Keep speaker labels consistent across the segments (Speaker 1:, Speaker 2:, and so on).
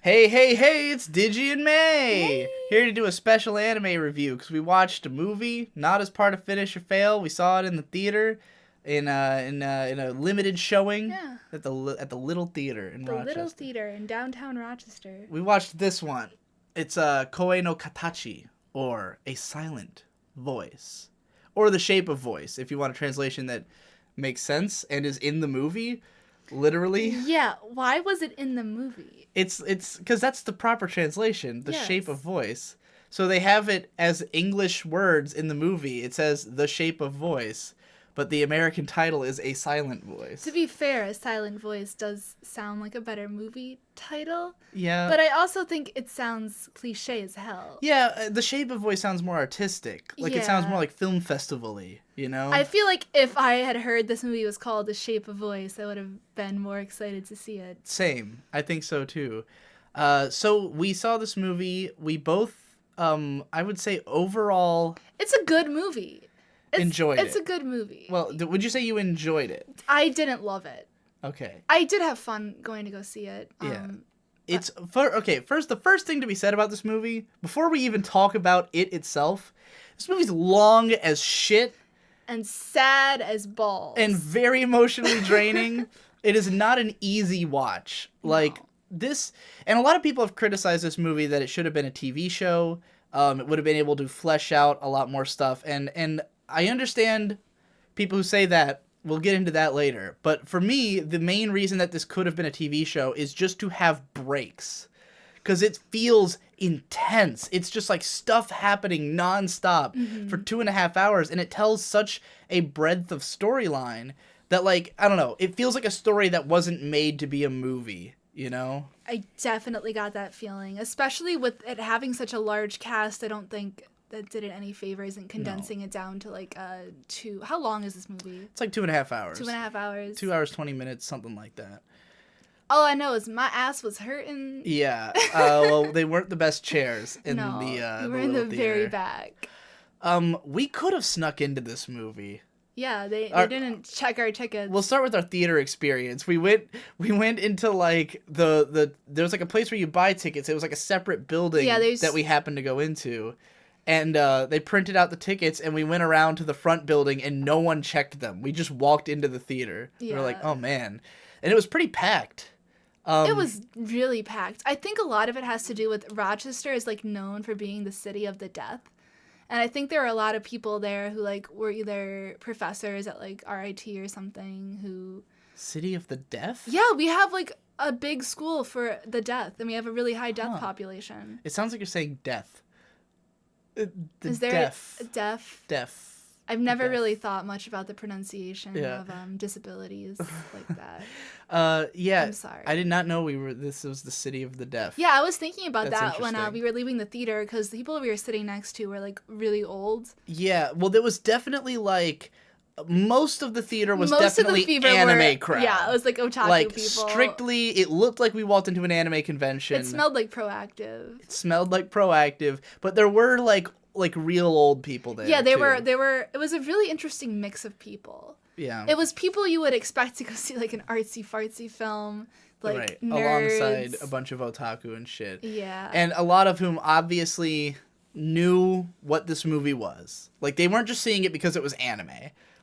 Speaker 1: Hey, hey, hey, it's Digi and May!
Speaker 2: Hey.
Speaker 1: Here to do a special anime review because we watched a movie, not as part of Finish or Fail. We saw it in the theater in a limited showing
Speaker 2: Yeah.
Speaker 1: at the Little Theater in
Speaker 2: The
Speaker 1: Rochester.
Speaker 2: Little Theater in downtown Rochester.
Speaker 1: We watched this one. It's Koe no Katachi, or A Silent Voice. Or The Shape of Voice, if you want a translation that makes sense and is in the movie, literally.
Speaker 2: Yeah, why was it in the movie?
Speaker 1: It's because that's the proper translation, the
Speaker 2: Yes.
Speaker 1: shape of voice. So they have it as English words in the movie. It says the shape of voice, but the American title is A Silent Voice.
Speaker 2: To be fair, A Silent Voice does sound like a better movie title,
Speaker 1: Yeah.
Speaker 2: but I also think it sounds cliche as hell.
Speaker 1: Yeah, the shape of voice sounds more artistic. Like it sounds
Speaker 2: Yeah.
Speaker 1: more like film festival-y, you know?
Speaker 2: I feel like if I had heard this movie was called The Shape of Voice, I would have been more excited to see it.
Speaker 1: Same. I think so too. So we saw this movie. We both, I would say overall,
Speaker 2: It's a good movie.
Speaker 1: Enjoyed
Speaker 2: It's
Speaker 1: it.
Speaker 2: a good movie.
Speaker 1: Well, would you say you enjoyed it?
Speaker 2: I didn't love it.
Speaker 1: Okay.
Speaker 2: I did have fun going to go see it.
Speaker 1: Yeah. First, the first thing to be said about this movie, before we even talk about it itself, this movie's long as shit
Speaker 2: And sad as balls.
Speaker 1: and very emotionally draining. It is not an easy watch. Like,
Speaker 2: No.
Speaker 1: this, and a lot of people have criticized this movie that it should have been a TV show. It would have been able to flesh out a lot more stuff. And I understand people who say that. We'll get into that later. But for me, the main reason that this could have been a TV show is just to have breaks. Because it feels intense. It's just like stuff happening nonstop for 2.5 hours. And it tells such a breadth of storyline that, like, I don't know. It feels like a story that wasn't made to be a movie, you know?
Speaker 2: I definitely got that feeling, especially with it having such a large cast. I don't think that did it any favors in condensing it down to like how long is this movie?
Speaker 1: It's like 2.5 hours.
Speaker 2: 2.5 hours.
Speaker 1: 2 hours, 20 minutes, something like that.
Speaker 2: All I know is my ass was hurting.
Speaker 1: Yeah. Well, they weren't the best chairs in
Speaker 2: No,
Speaker 1: the
Speaker 2: we were
Speaker 1: the
Speaker 2: in the
Speaker 1: little
Speaker 2: very
Speaker 1: theater.
Speaker 2: back.
Speaker 1: We could have snuck into this movie.
Speaker 2: Yeah, they
Speaker 1: Our-
Speaker 2: didn't check our tickets.
Speaker 1: We'll start with our theater experience. We went into like there was like a place where you buy tickets. It was like a separate building
Speaker 2: Yeah, there's-
Speaker 1: that we happened to go into. And they printed out the tickets and we went around to the front building and no one checked them. We just walked into the theater. We were like,
Speaker 2: Yeah.
Speaker 1: "Oh man." And it was pretty packed.
Speaker 2: It was really packed. I think a lot of it has to do with Rochester is like known for being the city of the deaf. And I think there are a lot of people there who like were either professors at like RIT or something who
Speaker 1: City of the Deaf?
Speaker 2: yeah, we have like a big school for the deaf and we have a really high deaf
Speaker 1: Huh.
Speaker 2: population.
Speaker 1: It sounds like you're saying death. The
Speaker 2: Is there
Speaker 1: deaf.
Speaker 2: a deaf?
Speaker 1: Deaf.
Speaker 2: I've never
Speaker 1: deaf.
Speaker 2: really thought much about the pronunciation
Speaker 1: Yeah.
Speaker 2: of disabilities like that.
Speaker 1: Yeah.
Speaker 2: I'm sorry.
Speaker 1: I did not know this was the city of the deaf.
Speaker 2: Yeah, I was thinking about
Speaker 1: That's
Speaker 2: that when
Speaker 1: interesting.
Speaker 2: we were leaving the theater because the people we were sitting next to were like really old.
Speaker 1: Yeah. Well, there was definitely like most of the theater was
Speaker 2: Most of the
Speaker 1: definitely
Speaker 2: fever
Speaker 1: anime
Speaker 2: were,
Speaker 1: crowd.
Speaker 2: Yeah, it was like otaku
Speaker 1: like
Speaker 2: people.
Speaker 1: strictly, it looked like we walked into an anime convention.
Speaker 2: It smelled like Proactive.
Speaker 1: It smelled like Proactive, but there were like real old people there.
Speaker 2: Yeah, they
Speaker 1: too.
Speaker 2: were. It was a really interesting mix of people.
Speaker 1: Yeah.
Speaker 2: It was people you would expect to go see like an artsy fartsy film, like
Speaker 1: right.
Speaker 2: nerds.
Speaker 1: Alongside a bunch of otaku and shit.
Speaker 2: Yeah.
Speaker 1: And a lot of whom obviously knew what this movie was. Like, they weren't just seeing it because it was anime.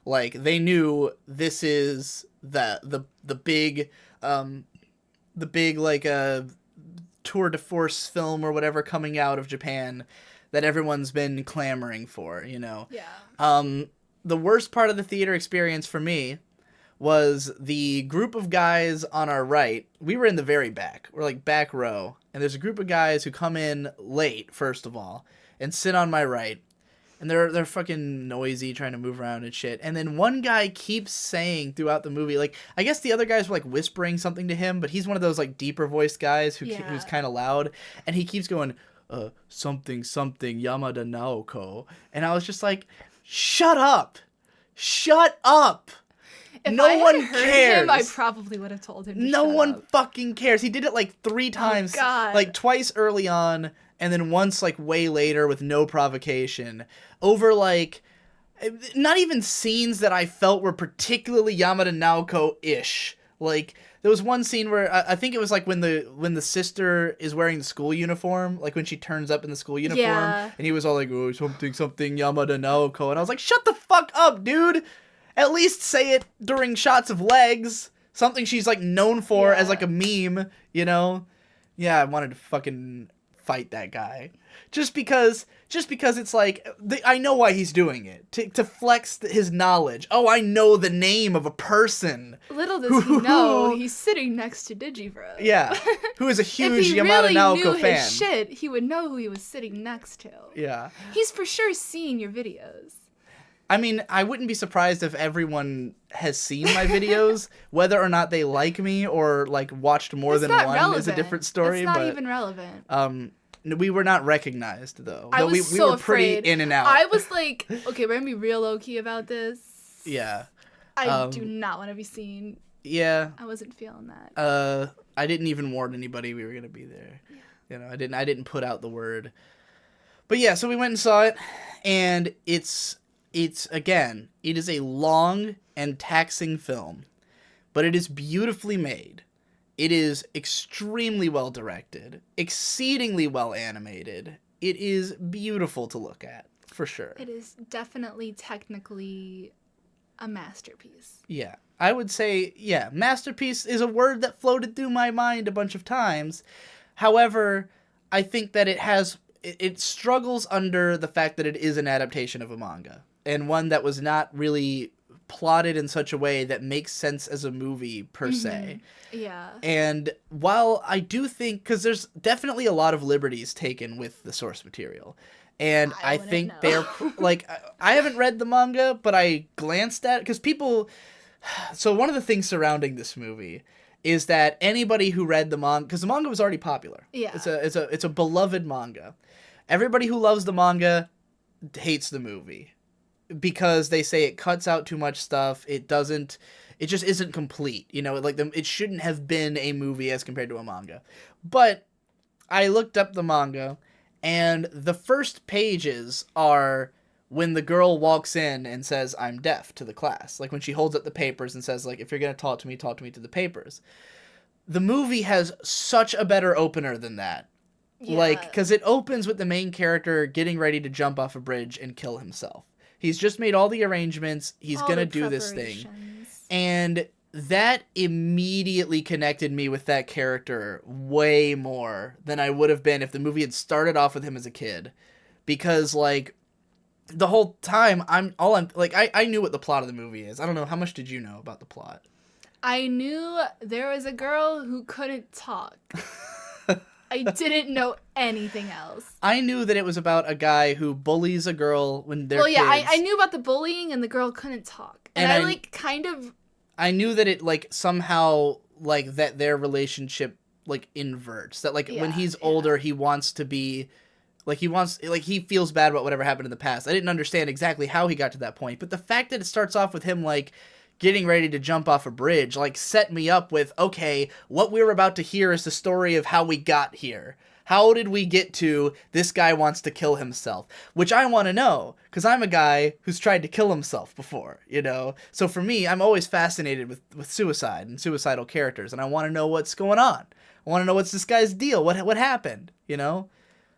Speaker 1: Like, they knew this is the big like tour de force film or whatever coming out of Japan that everyone's been clamoring for, you know.
Speaker 2: Yeah.
Speaker 1: The worst part of the theater experience for me was the group of guys on our right. We were in the very back. We're like back row. And there's a group of guys who come in late, first of all, and sit on my right. And they're fucking noisy, trying to move around and shit. And then one guy keeps saying throughout the movie, like, I guess the other guys were like whispering something to him, but he's one of those like deeper voiced guys who's
Speaker 2: Yeah.
Speaker 1: kind of loud. And he keeps going, something Yamada Naoko. And I was just like, shut up. Shut up.
Speaker 2: If
Speaker 1: No
Speaker 2: I had
Speaker 1: one
Speaker 2: heard
Speaker 1: cares.
Speaker 2: him, I probably would have told him. To
Speaker 1: No
Speaker 2: shut
Speaker 1: one
Speaker 2: up.
Speaker 1: fucking cares. He did it like 3 times.
Speaker 2: God.
Speaker 1: Like twice early on and then once like way later with no provocation. Over like not even scenes that I felt were particularly Yamada Naoko-ish. Like There was one scene where I think it was like when the sister is wearing the school uniform, like when she turns up in the school uniform,
Speaker 2: Yeah.
Speaker 1: and he was all like, "Oh, something Yamada Naoko," and I was like, "Shut the fuck up, dude! At least say it during shots of legs, something she's like known for as like a meme, you know?" Yeah, I wanted to fucking fight that guy. Just because it's like, I know why he's doing it. To flex his knowledge. Oh, I know the name of a person.
Speaker 2: Little does he know, he's sitting next to Digibro.
Speaker 1: Yeah, who is a huge
Speaker 2: if he
Speaker 1: Yamada
Speaker 2: really
Speaker 1: Naoko
Speaker 2: knew
Speaker 1: fan.
Speaker 2: his shit, he would know who he was sitting next to.
Speaker 1: Yeah.
Speaker 2: He's for sure seen your videos.
Speaker 1: I mean, I wouldn't be surprised if everyone has seen my videos. Whether or not they like me or like watched more than one
Speaker 2: relevant.
Speaker 1: is a different story.
Speaker 2: It's not
Speaker 1: but,
Speaker 2: even relevant.
Speaker 1: We were not recognized, though.
Speaker 2: I was
Speaker 1: we
Speaker 2: so
Speaker 1: were pretty
Speaker 2: afraid.
Speaker 1: in and out.
Speaker 2: I was like, okay, we're gonna be real low key about this.
Speaker 1: Yeah.
Speaker 2: I do not want to be seen.
Speaker 1: Yeah.
Speaker 2: I wasn't feeling that.
Speaker 1: I didn't even warn anybody we were gonna be there.
Speaker 2: Yeah.
Speaker 1: You know, I didn't put out the word. But yeah, so we went and saw it, and it's again, it is a long and taxing film, but it is beautifully made. It is extremely well directed, exceedingly well animated. It is beautiful to look at, for sure.
Speaker 2: It is definitely technically a masterpiece.
Speaker 1: Yeah, I would say, yeah, masterpiece is a word that floated through my mind a bunch of times. However, I think that it struggles under the fact that it is an adaptation of a manga, and one that was not really plotted in such a way that makes sense as a movie per se.
Speaker 2: Yeah.
Speaker 1: And while I do think, because there's definitely a lot of liberties taken with the source material, and I think they're like, I haven't read the manga, but I glanced at, because people, so one of the things surrounding this movie is that anybody who read the manga, because the manga was already popular.
Speaker 2: Yeah.
Speaker 1: It's a beloved manga. Everybody who loves the manga hates the movie because they say it cuts out too much stuff. It just isn't complete. You know, like it shouldn't have been a movie as compared to a manga. But I looked up the manga, and the first pages are when the girl walks in and says, "I'm deaf," to the class. Like when she holds up the papers and says, like, "If you're going to talk to me to the papers." The movie has such a better opener than that.
Speaker 2: Yeah.
Speaker 1: Like, because it opens with the main character getting ready to jump off a bridge and kill himself. He's just made all the arrangements. He's going to do this thing. And that immediately connected me with that character way more than I would have been if the movie had started off with him as a kid. Because, like, the whole time, I knew what the plot of the movie is. I don't know, how much did you know about the plot?
Speaker 2: I knew there was a girl who couldn't talk. I didn't know anything else.
Speaker 1: I knew that it was about a guy who bullies a girl when they're kids.
Speaker 2: I knew about the bullying and the girl couldn't talk. And
Speaker 1: I knew that it, like, somehow, like, that their relationship, like, inverts. That, like, when he's older, he wants to be, like, he feels bad about whatever happened in the past. I didn't understand exactly how he got to that point. But the fact that it starts off with him, like, getting ready to jump off a bridge, like, set me up with, okay, what we're about to hear is the story of how we got here. How did we get to this guy wants to kill himself? Which I want to know, because I'm a guy who's tried to kill himself before, you know? So for me, I'm always fascinated with suicide and suicidal characters, and I want to know what's going on. I want to know what's this guy's deal. What happened, you know?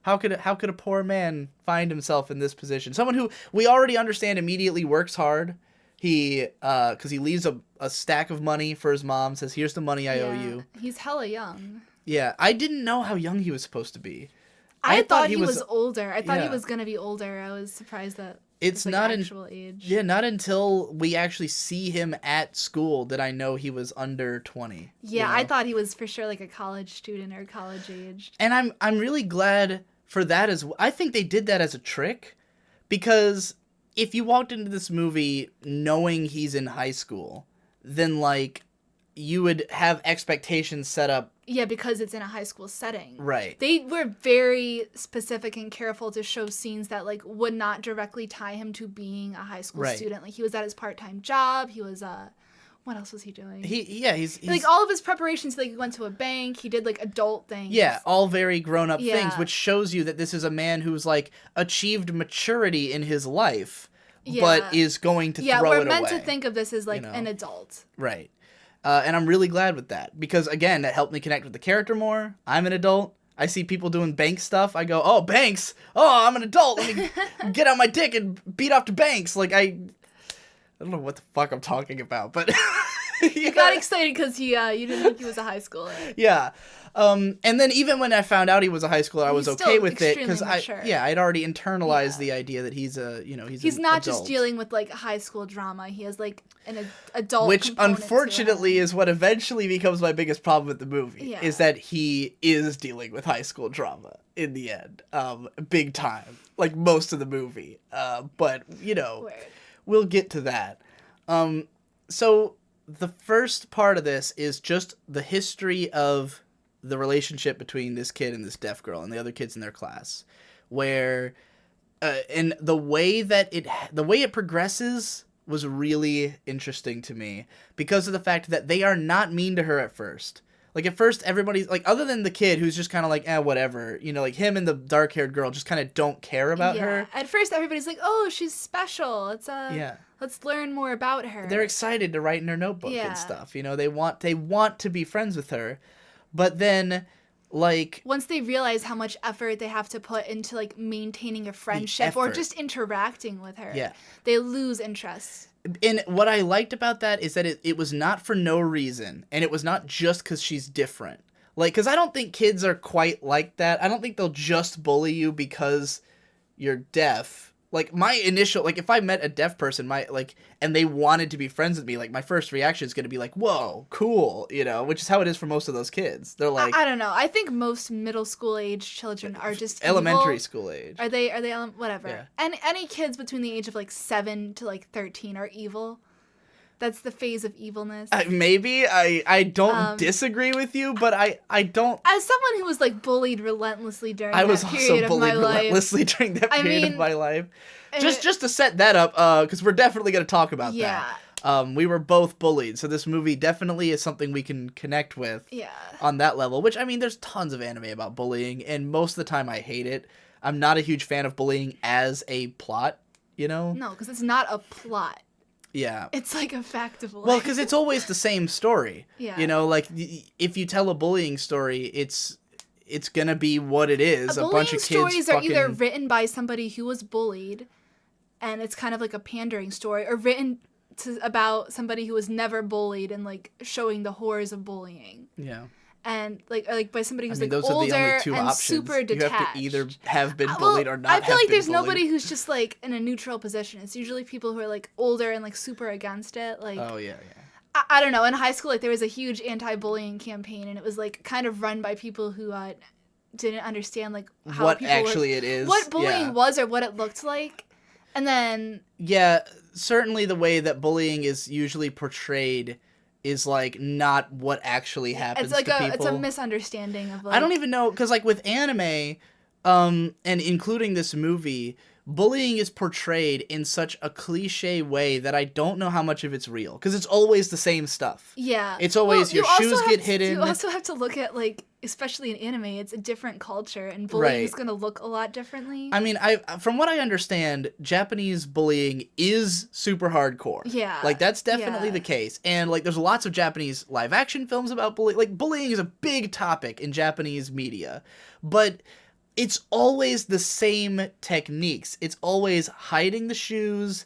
Speaker 1: How could a poor man find himself in this position? Someone who we already understand immediately works hard. Because he leaves a stack of money for his mom, says, "Here's the money I owe you."
Speaker 2: He's hella young.
Speaker 1: Yeah, I didn't know how young he was supposed to be.
Speaker 2: I thought he was older. I thought he was going to be older. I was surprised that
Speaker 1: it's
Speaker 2: like
Speaker 1: not
Speaker 2: actual age.
Speaker 1: Yeah, not until we actually see him at school did I know he was under 20.
Speaker 2: Yeah,
Speaker 1: you know?
Speaker 2: I thought he was for sure like a college student or college aged.
Speaker 1: And I'm really glad for that as well. I think they did that as a trick, because if you walked into this movie knowing he's in high school, then, like, you would have expectations set up.
Speaker 2: Yeah, because it's in a high school setting.
Speaker 1: Right.
Speaker 2: They were very specific and careful to show scenes that, like, would not directly tie him to being a high school student. Like, he was at his part-time job. He was, what else was he doing?
Speaker 1: He's
Speaker 2: like, all of his preparations, like, he went to a bank. He did, like, adult things.
Speaker 1: Yeah, all very grown-up things, which shows you that this is a man who's, like, achieved maturity in his life, but is going to throw it away.
Speaker 2: Yeah, we're meant to think of this as, like, an adult.
Speaker 1: Right. And I'm really glad with that because, again, that helped me connect with the character more. I'm an adult. I see people doing bank stuff. I go, oh, banks. Oh, I'm an adult. Let me get out my dick and beat off to banks. Like, I don't know what the fuck I'm talking about, but...
Speaker 2: You got excited because you didn't think he was a high schooler.
Speaker 1: Yeah. And then even when I found out he was a high schooler, I was okay with it because I'd already internalized the idea that he's
Speaker 2: he's not
Speaker 1: adult.
Speaker 2: Just dealing with like high school drama. He has like an adult,
Speaker 1: which unfortunately is what eventually becomes my biggest problem with the movie is that he is dealing with high school drama in the end, big time, like most of the movie. But we'll get to that. So the first part of this is just the history of the relationship between this kid and this deaf girl and the other kids in their class, where and the way it progresses was really interesting to me because of the fact that they are not mean to her at first. Like, at first, everybody's, like, other than the kid who's just kind of like, whatever. Like, him and the dark-haired girl just kind of don't care about her.
Speaker 2: At first, everybody's like, oh, she's special. Let's learn more about her.
Speaker 1: They're excited to write in her notebook and stuff. They want to be friends with her. But then, like...
Speaker 2: once they realize how much effort they have to put into, like, maintaining a friendship or just interacting with her, they lose interest.
Speaker 1: And what I liked about that is that it was not for no reason, and it was not just because she's different. Like, because I don't think kids are quite like that. I don't think they'll just bully you because you're deaf. Like, my initial, like, if I met a deaf person, and they wanted to be friends with me, like, my first reaction is going to be like, whoa, cool, which is how it is for most of those kids. They're like...
Speaker 2: I don't know. I think most middle school age children are just
Speaker 1: elementary
Speaker 2: evil.
Speaker 1: School age.
Speaker 2: Are they whatever.
Speaker 1: Yeah.
Speaker 2: And any kids between the age of, like, 7 to, like, 13 are evil. That's the phase of evilness.
Speaker 1: Maybe. I don't disagree with you, but I don't...
Speaker 2: As someone who was, like, bullied relentlessly during that period of my life... I was also bullied
Speaker 1: relentlessly during that period of my life. Just to set that up, because we're definitely going to talk about that. We were both bullied, so this movie definitely is something we can connect with on that level. Which, I mean, there's tons of anime about bullying, and most of the time I hate it. I'm not a huge fan of bullying as a plot, No,
Speaker 2: because it's not a plot.
Speaker 1: Yeah.
Speaker 2: It's like a fact of life.
Speaker 1: Well, because it's always the same story.
Speaker 2: Yeah.
Speaker 1: Like, if you tell a bullying story, it's gonna be what it is. A bunch of kids
Speaker 2: stories are either written by somebody who was bullied, and it's kind of like a pandering story, or written about somebody who was never bullied and, like, showing the horrors of bullying.
Speaker 1: Yeah.
Speaker 2: And, like by somebody who's,
Speaker 1: those
Speaker 2: like, older
Speaker 1: are the only two
Speaker 2: and
Speaker 1: options.
Speaker 2: super detached.
Speaker 1: You have to either have been bullied or not.
Speaker 2: I feel like there's
Speaker 1: bullied.
Speaker 2: nobody who's just, like, in a neutral position. It's usually people who are, like, older and, like, super against it. Like,
Speaker 1: oh, yeah.
Speaker 2: I don't know. In high school, like, there was a huge anti-bullying campaign, and it was, like, kind of run by people who didn't understand, like, how
Speaker 1: what
Speaker 2: people
Speaker 1: actually it is.
Speaker 2: What bullying was or what it looked like. And then...
Speaker 1: yeah, certainly the way that bullying is usually portrayed is, like, not what actually happens to people.
Speaker 2: It's a misunderstanding of, like...
Speaker 1: I don't even know, because, like, with anime, and including this movie, bullying is portrayed in such a cliche way that I don't know how much of it's real, because it's always the same stuff.
Speaker 2: Yeah.
Speaker 1: It's always your shoes get hidden.
Speaker 2: You also have to look at, like, especially in anime, it's a different culture, and bullying is going to look a lot differently.
Speaker 1: I mean, from what I understand, Japanese bullying is super hardcore.
Speaker 2: Yeah.
Speaker 1: Like, that's definitely the case. And, like, there's lots of Japanese live-action films about bullying. Like, bullying is a big topic in Japanese media. But it's always the same techniques. It's always hiding the shoes,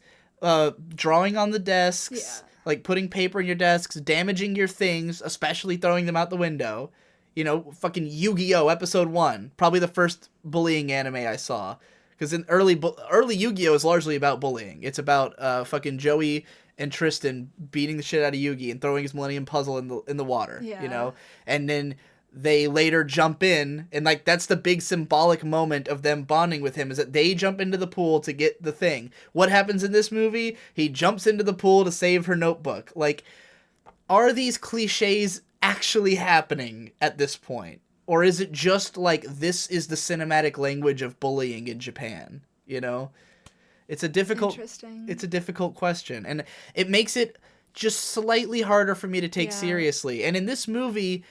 Speaker 1: drawing on the desks, like, putting paper in your desks, damaging your things, especially throwing them out the window. Fucking Yu-Gi-Oh! Episode 1. Probably the first bullying anime I saw. Because in early Yu-Gi-Oh! Is largely about bullying. It's about fucking Joey and Tristan beating the shit out of Yugi and throwing his Millennium Puzzle in the water.
Speaker 2: Yeah.
Speaker 1: And then they later jump in, and, like, that's the big symbolic moment of them bonding with him, is that they jump into the pool to get the thing. What happens in this movie? He jumps into the pool to save her notebook. Like, are these cliches actually happening at this point? Or is it just like this is the cinematic language of bullying in Japan? It's a difficult question, and it makes it just slightly harder for me to take seriously. And in this movie,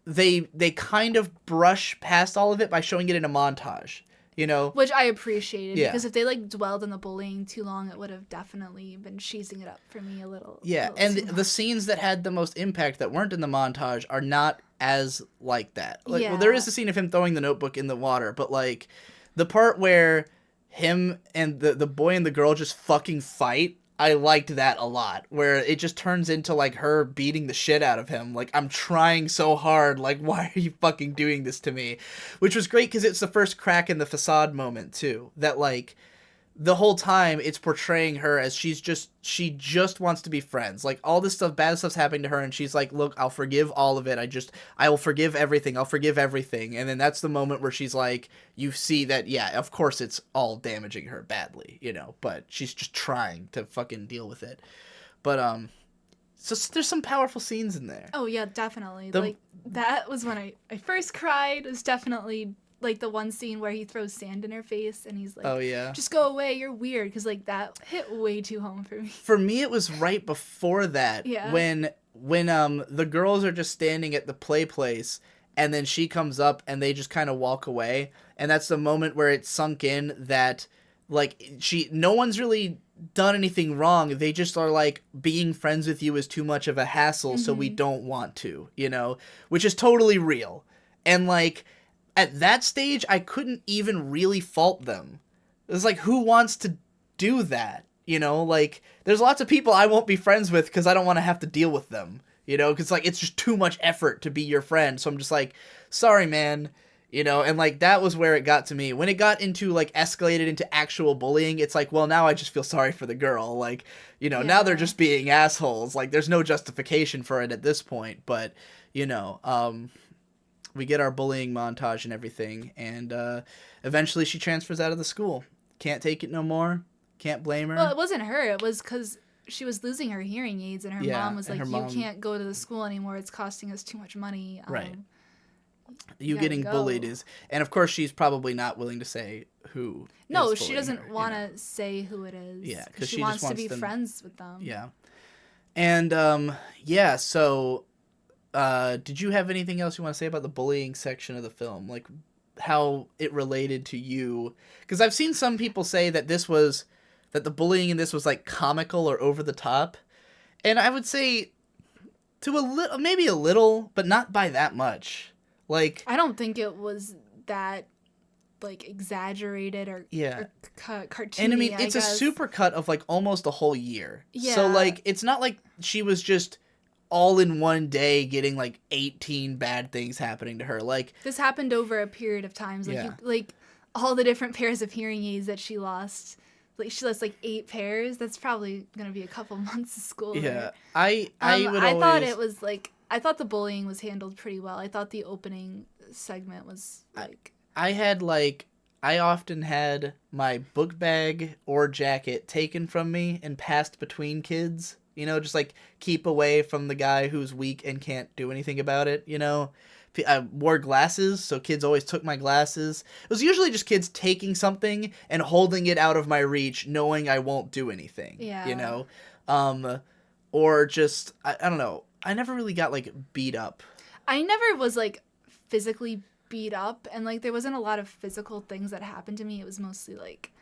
Speaker 1: they kind of brush past all of it by showing it in a montage. you know?
Speaker 2: Which I appreciated,
Speaker 1: Yeah.
Speaker 2: because if they like dwelled on the bullying too long, it would have definitely been cheesing it up for me a little.
Speaker 1: Yeah,
Speaker 2: a
Speaker 1: and
Speaker 2: little too
Speaker 1: the
Speaker 2: much.
Speaker 1: scenes that had the most impact that weren't in the montage are not as like that. Like, well, there
Speaker 2: Yeah.
Speaker 1: is a scene of him throwing the notebook in the water, but like the part where him and the boy and the girl just fucking fight, I liked that a lot. Where it just turns into like her beating the shit out of him. Like, I'm trying so hard. Like, why are you fucking doing this to me? Which was great because it's the first crack in the facade moment too. That like the whole time it's portraying her as she just wants to be friends. Like, all this stuff, bad stuff's happening to her, and she's like, look, I'll forgive all of it. I will forgive everything. I'll forgive everything. And then that's the moment where she's like, you see that, yeah, of course it's all damaging her badly, you know, but she's just trying to fucking deal with it. But so there's some powerful scenes in there.
Speaker 2: Oh yeah, definitely.
Speaker 1: The-
Speaker 2: Like, that was when I first cried. It was definitely like the one scene where he throws sand in her face and he's like,
Speaker 1: Oh yeah.
Speaker 2: just go away, you're weird. Because like that hit way too home for me.
Speaker 1: For me, it was right before that.
Speaker 2: Yeah.
Speaker 1: When the girls are just standing at the play place, and then she comes up and they just kind of walk away, and that's the moment where it sunk in that like no one's really done anything wrong. They just are like, being friends with you is too much of a hassle, so we don't want to, you know, which is totally real. And like at that stage, I couldn't even really fault them. It was like, who wants to do that? You know, like, there's lots of people I won't be friends with because I don't want to have to deal with them. You know, because, like, it's just too much effort to be your friend. So I'm just like, sorry, man. You know, and, like, that was where it got to me. When it got into, like, escalated into actual bullying, it's like, well, now I just feel sorry for the girl. Like, you know, now they're
Speaker 2: Yeah.
Speaker 1: just being assholes. Like, there's no justification for it at this point. But, you know, we get our bullying montage and everything, and eventually she transfers out of the school. Can't take it no more. Can't blame her.
Speaker 2: Well, it wasn't her. It was because she was losing her hearing aids, and her
Speaker 1: Yeah,
Speaker 2: mom was
Speaker 1: and
Speaker 2: like,
Speaker 1: her
Speaker 2: "You
Speaker 1: mom-
Speaker 2: can't go to the school anymore. It's costing us too much money."
Speaker 1: Right.
Speaker 2: You gotta
Speaker 1: getting
Speaker 2: go.
Speaker 1: bullied is, and of course she's probably not willing to say who.
Speaker 2: No,
Speaker 1: is
Speaker 2: she
Speaker 1: bullying
Speaker 2: doesn't
Speaker 1: her,
Speaker 2: want
Speaker 1: you know?
Speaker 2: to say who it is.
Speaker 1: Yeah, 'cause
Speaker 2: because
Speaker 1: she
Speaker 2: she
Speaker 1: just
Speaker 2: wants to
Speaker 1: wants
Speaker 2: be
Speaker 1: them-
Speaker 2: friends with them.
Speaker 1: Yeah, and yeah. So, did you have anything else you want to say about the bullying section of the film, like how it related to you? Because I've seen some people say that the bullying in this was like comical or over the top, and I would say to a little, maybe a little, but not by that much. Like,
Speaker 2: I don't think it was that like exaggerated or
Speaker 1: Yeah.
Speaker 2: or cartoony.
Speaker 1: and I mean, it's a
Speaker 2: guess.
Speaker 1: super cut of like almost a whole year. So
Speaker 2: Yeah.
Speaker 1: like, it's not like she was just all in one day getting like 18 bad things happening to her. Like,
Speaker 2: This happened over a period of times. Like
Speaker 1: Yeah.
Speaker 2: like all the different pairs of hearing aids that she lost. Like she lost like 8 pairs. That's probably gonna be a couple months of school.
Speaker 1: yeah,
Speaker 2: there.
Speaker 1: I would
Speaker 2: I
Speaker 1: always.
Speaker 2: thought it was like I thought the bullying was handled pretty well. I thought the opening segment was like
Speaker 1: I often had my book bag or jacket taken from me and passed between kids. You know, just like keep away from the guy who's weak and can't do anything about it. You know, I wore glasses, so kids always took my glasses. It was usually just kids taking something and holding it out of my reach, knowing I won't do anything.
Speaker 2: Yeah.
Speaker 1: You know, or just I don't know. I never really got like beat up.
Speaker 2: I never was like physically beat up, and like there wasn't a lot of physical things that happened to me. It was mostly like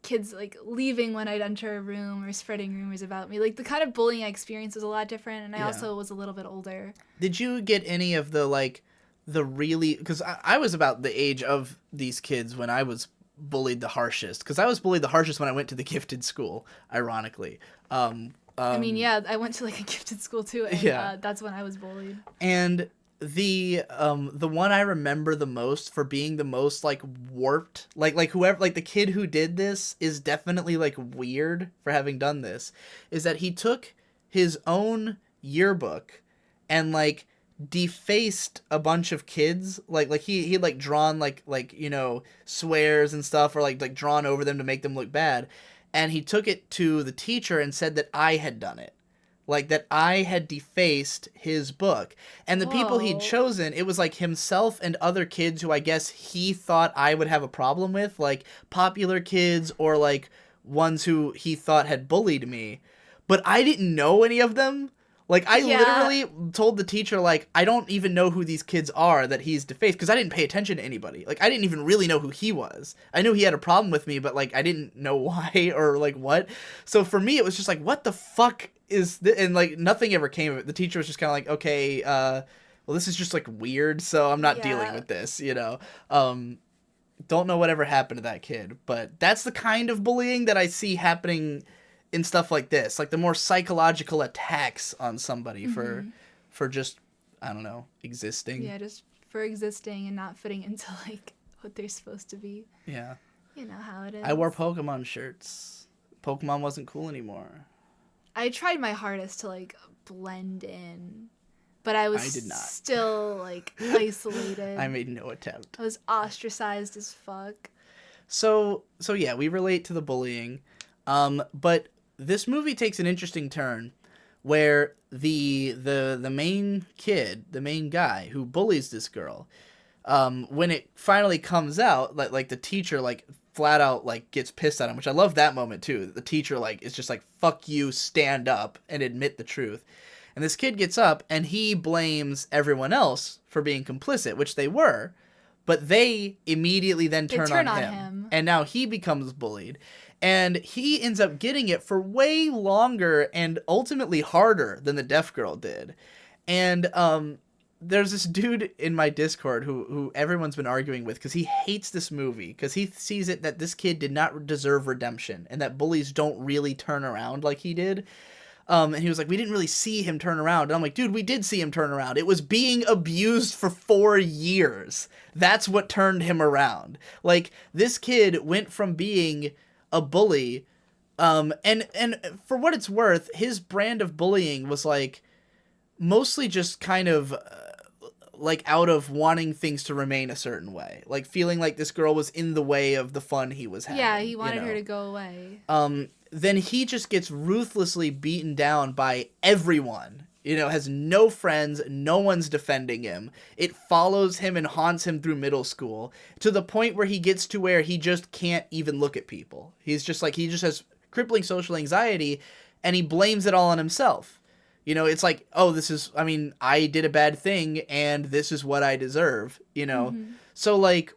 Speaker 2: kids like leaving when I'd enter a room or spreading rumors about me. Like the kind of bullying I experienced was a lot different, and I
Speaker 1: Yeah.
Speaker 2: also was a little bit older.
Speaker 1: Did you get any of the like the really, because I was about the age of these kids when I was bullied the harshest, because I was bullied the harshest when I went to the gifted school, ironically.
Speaker 2: I mean, yeah, I went to like a gifted school too, and
Speaker 1: Yeah.
Speaker 2: that's when I was bullied.
Speaker 1: And the one I remember the most for being the most like warped, like whoever, like the kid who did this is definitely like weird for having done this, is that he took his own yearbook and like defaced a bunch of kids, like he had like drawn like you know, swears and stuff, or like drawn over them to make them look bad, and he took it to the teacher and said that I had done it, like that I had defaced his book. And the people he'd
Speaker 2: Whoa.
Speaker 1: chosen, it was like himself and other kids who I guess he thought I would have a problem with, like popular kids or like ones who he thought had bullied me, but I didn't know any of them. Like, I
Speaker 2: Yeah.
Speaker 1: literally told the teacher, like, I don't even know who these kids are that he's defaced, because I didn't pay attention to anybody. Like, I didn't even really know who he was. I knew he had a problem with me, but, like, I didn't know why or, like, what. So for me, it was just like, what the fuck is this? And, like, nothing ever came of it. The teacher was just kind of like, okay, well, this is just, like, weird, so I'm not dealing with this, you know? Don't know whatever happened to that kid, but that's the kind of bullying that I see happening in stuff like this, like the more psychological attacks on somebody for just, I don't know, existing.
Speaker 2: Yeah, just for existing and not fitting into like what they're supposed to be.
Speaker 1: Yeah.
Speaker 2: You know how it is.
Speaker 1: I wore Pokemon shirts. Pokemon wasn't cool anymore.
Speaker 2: I tried my hardest to like blend in, but I
Speaker 1: did not.
Speaker 2: still like isolated.
Speaker 1: I made no attempt.
Speaker 2: I was ostracized as fuck.
Speaker 1: So yeah, we relate to the bullying. But this movie takes an interesting turn where the main kid, the main guy who bullies this girl, when it finally comes out, like the teacher like flat out like gets pissed at him, which I love that moment too. The teacher like is just like, fuck you, stand up and admit the truth. And this kid gets up and he blames everyone else for being complicit, which they were, but they immediately then turn on him. And now he becomes bullied. And he ends up getting it for way longer and ultimately harder than the deaf girl did. And there's this dude in my Discord who everyone's been arguing with because he hates this movie because he sees it that this kid did not deserve redemption and that bullies don't really turn around like he did. And he was like, we didn't really see him turn around. And I'm like, dude, we did see him turn around. It was being abused for 4 years. That's what turned him around. Like, this kid went from being a bully, and for what it's worth, his brand of bullying was like mostly just kind of like out of wanting things to remain a certain way, like feeling like this girl was in the way of the fun he was having.
Speaker 2: Yeah, he wanted her to go away.
Speaker 1: Then he just gets ruthlessly beaten down by everyone. You know, has no friends, no one's defending him. It follows him and haunts him through middle school to the point where he gets to where he just can't even look at people. He's just like, he just has crippling social anxiety and he blames it all on himself. You know, it's like, oh, I did a bad thing and this is what I deserve, you know? Mm-hmm. So like,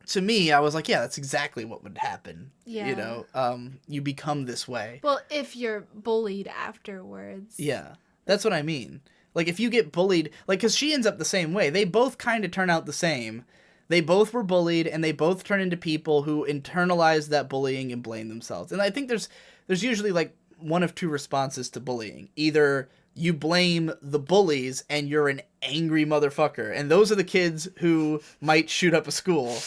Speaker 1: to me, I was like, yeah, that's exactly what would happen. Yeah. You know, you become this way.
Speaker 2: Well, if you're bullied afterwards.
Speaker 1: Yeah. That's what I mean. Like, if you get bullied, like, because she ends up the same way. They both kind of turn out the same. They both were bullied, and they both turn into people who internalize that bullying and blame themselves. And I think there's usually, like, one of two responses to bullying. Either you blame the bullies, and you're an angry motherfucker. And those are the kids who might shoot up a school.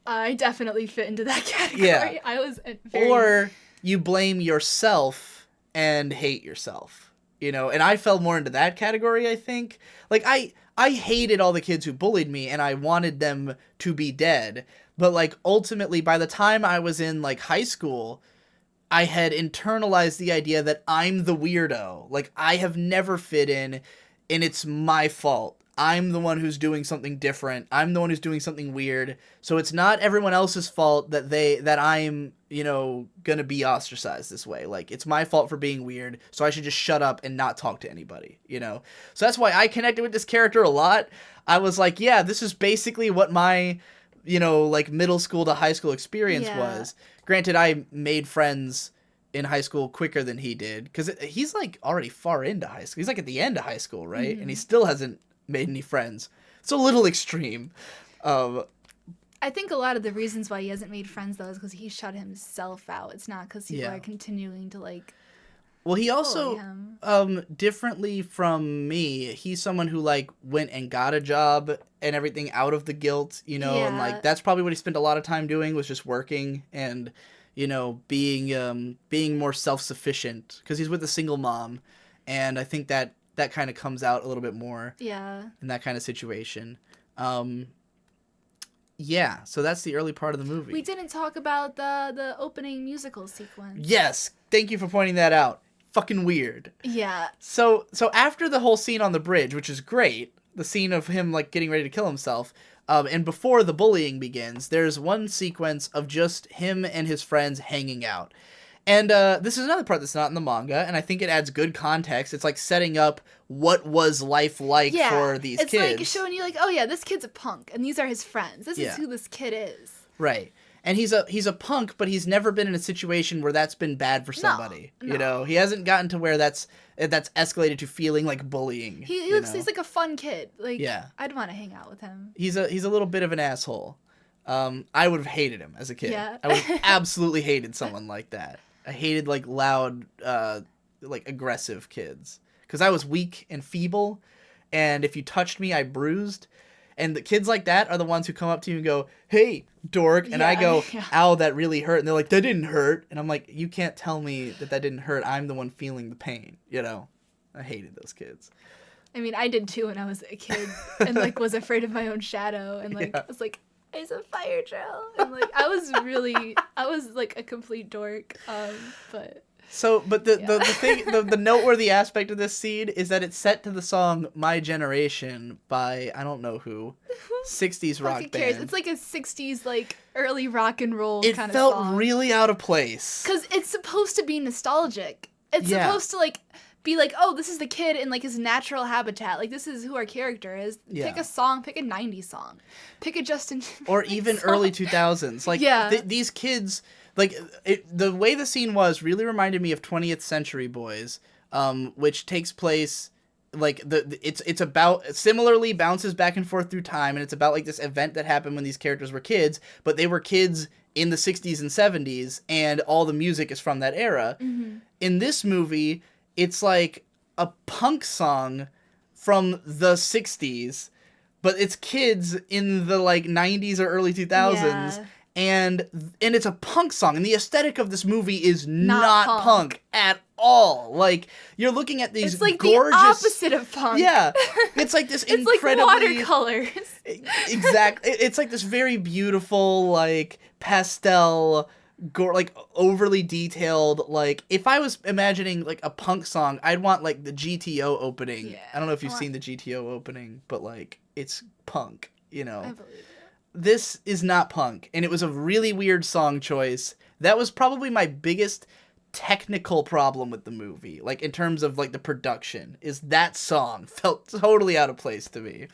Speaker 2: I definitely fit into that category. Yeah. I was very...
Speaker 1: Or you blame yourself and hate yourself. You know, and I fell more into that category, I think. Like, I hated all the kids who bullied me, and I wanted them to be dead. But, like, ultimately, by the time I was in, like, high school, I had internalized the idea that I'm the weirdo. Like, I have never fit in, and it's my fault. I'm the one who's doing something different. I'm the one who's doing something weird. So it's not everyone else's fault that I'm, you know, gonna be ostracized this way. Like, it's my fault for being weird, so I should just shut up and not talk to anybody, you know? So that's why I connected with this character a lot. I was like, yeah, this is basically what my, you know, like, middle school to high school experience was. Granted, I made friends in high school quicker than he did, because he's, like, already far into high school. He's, like, at the end of high school, right? Mm-hmm. And he still hasn't made any friends. It's a little extreme.
Speaker 2: I think a lot of the reasons why he hasn't made friends, though, is because he shut himself out. It's not because people are continuing to, like,
Speaker 1: well, he also, differently from me, he's someone who, like, went and got a job and everything out of the guilt, you know, and, like, that's probably what he spent a lot of time doing, was just working and, you know, being more self-sufficient, because he's with a single mom, and I think that kind of comes out a little bit more in that kind of situation. Yeah, so that's the early part of the movie.
Speaker 2: We didn't talk about the opening musical sequence.
Speaker 1: Yes, thank you for pointing that out. Fucking weird.
Speaker 2: Yeah.
Speaker 1: So after the whole scene on the bridge, which is great, the scene of him, like, getting ready to kill himself, and before the bullying begins, there's one sequence of just him and his friends hanging out. And this is another part that's not in the manga, and I think it adds good context. It's like setting up what was life like for these
Speaker 2: it's
Speaker 1: kids.
Speaker 2: like showing you like, oh yeah, this kid's a punk, and these are his friends. This is
Speaker 1: Yeah.
Speaker 2: who this kid is.
Speaker 1: Right. And he's a punk, but he's never been in a situation where that's been bad for somebody.
Speaker 2: No.
Speaker 1: You know, he hasn't gotten to where that's escalated to feeling like bullying.
Speaker 2: He looks he's like a fun kid. Like
Speaker 1: Yeah.
Speaker 2: I'd want to hang out with him.
Speaker 1: He's a little bit of an asshole. I would have hated him as a kid.
Speaker 2: Yeah.
Speaker 1: I would have absolutely hated someone like that. I hated like loud, like aggressive kids because I was weak and feeble, and if you touched me, I bruised. And the kids like that are the ones who come up to you and go, "Hey, dork," and I go, "Ow, that really hurt." And they're like, "That didn't hurt," and I'm like, "You can't tell me that didn't hurt. I'm the one feeling the pain." You know, I hated those kids.
Speaker 2: I mean, I did too when I was a kid, and like was afraid of my own shadow, and like I was like, "It's a fire drill," and like I was like a complete dork. But
Speaker 1: so, but the thing, the noteworthy aspect of this scene is that it's set to the song "My Generation" by I don't know who, 60s rock band.
Speaker 2: Cares? It's like a 60s like early rock and roll
Speaker 1: kind
Speaker 2: of
Speaker 1: song. It felt
Speaker 2: song.
Speaker 1: really out of place.
Speaker 2: Because it's supposed to be nostalgic. It's supposed to like be like, oh, this is the kid in like his natural habitat. Like this is who our character is.
Speaker 1: Yeah.
Speaker 2: Pick a song, pick a 90s song. Pick a Justin
Speaker 1: or even
Speaker 2: song.
Speaker 1: early 2000s. Like these kids, like the way the scene was really reminded me of 20th Century Boys, which takes place like it's about similarly bounces back and forth through time, and it's about like this event that happened when these characters were kids, but they were kids in the 60s and 70s, and all the music is from that era.
Speaker 2: Mm-hmm.
Speaker 1: In this movie, it's like a punk song from the 60s, but it's kids in the like 90s or early 2000s. And it's a punk song, and the aesthetic of this movie is not punk at all. Like, you're looking at these
Speaker 2: it's like
Speaker 1: gorgeous...
Speaker 2: the opposite of punk.
Speaker 1: Yeah. It's like this
Speaker 2: it's
Speaker 1: incredibly...
Speaker 2: like watercolors.
Speaker 1: Exactly. It's like this very beautiful, like, pastel, like, overly detailed, like, if I was imagining, like, a punk song, I'd want, like, the GTO opening.
Speaker 2: Yeah,
Speaker 1: I don't know if you've seen the GTO opening, but, like, it's punk, you know?
Speaker 2: I believe it.
Speaker 1: This is not punk, and it was a really weird song choice. That was probably my biggest technical problem with the movie, like in terms of like the production, is that song felt totally out of place to me.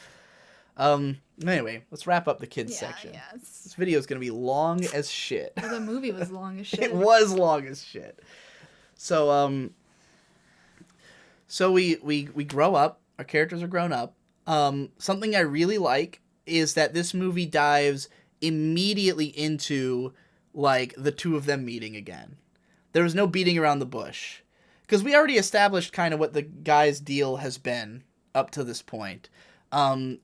Speaker 1: Anyway, let's wrap up the kids section.
Speaker 2: Yeah,
Speaker 1: this video is gonna be long as shit.
Speaker 2: Well, the movie was long as shit.
Speaker 1: It was long as shit. So so we grow up. Our characters are grown up. Something I really like is that this movie dives immediately into, like, the two of them meeting again. There was no beating around the bush. Because we already established kind of what the guy's deal has been up to this point.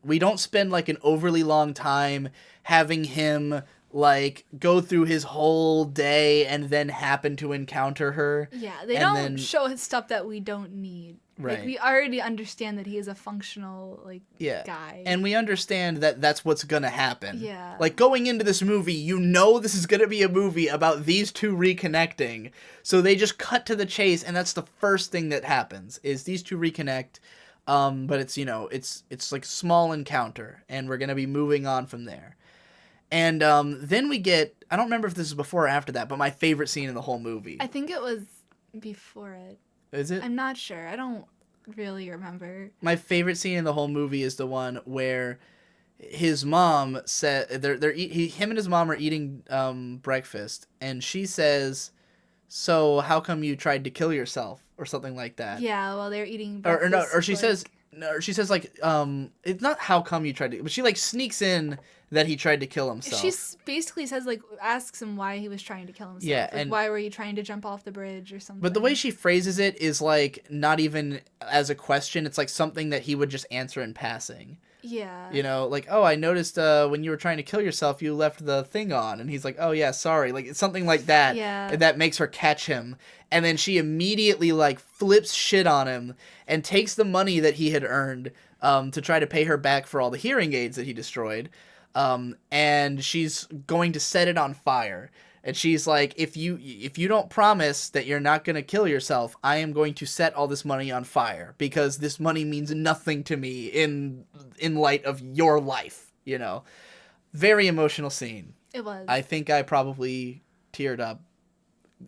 Speaker 1: We don't spend, like, an overly long time having him, like, go through his whole day and then happen to encounter her.
Speaker 2: Yeah, they don't show his stuff that we don't need.
Speaker 1: Right.
Speaker 2: Like, we already understand that he is a functional, like, guy.
Speaker 1: And we understand that that's what's gonna happen.
Speaker 2: Yeah.
Speaker 1: Like, going into this movie, you know this is gonna be a movie about these two reconnecting. So they just cut to the chase, and that's the first thing that happens, is these two reconnect. But it's, you know, it's like a small encounter, and we're gonna be moving on from there. And then we get, I don't remember if this is before or after that, but my favorite scene in the whole movie.
Speaker 2: I think it was before it.
Speaker 1: Is it?
Speaker 2: I'm not sure. I don't really remember.
Speaker 1: My favorite scene in the whole movie is the one where his mom said him and his mom are eating breakfast, and she says, "So how come you tried to kill yourself?" or something like that.
Speaker 2: Yeah, while they're eating breakfast.
Speaker 1: Or she says like it's not how come you tried to, but she like sneaks in that he tried to kill himself.
Speaker 2: She basically says, like, asks him why he was trying to kill himself.
Speaker 1: Yeah,
Speaker 2: like,
Speaker 1: and
Speaker 2: why were you trying to jump off the bridge or something?
Speaker 1: But the way she phrases it is like not even as a question. It's like something that he would just answer in passing.
Speaker 2: Yeah.
Speaker 1: You know, like, oh, I noticed when you were trying to kill yourself, you left the thing on. And he's like, oh, yeah, sorry. Like, it's something like that.
Speaker 2: Yeah.
Speaker 1: That makes her catch him. And then she immediately, like, flips shit on him and takes the money that he had earned to try to pay her back for all the hearing aids that he destroyed. And she's going to set it on fire. And she's like, if you don't promise that you're not going to kill yourself, I am going to set all this money on fire, because this money means nothing to me in light of your life, you know. Very emotional scene.
Speaker 2: It was.
Speaker 1: I think I probably teared up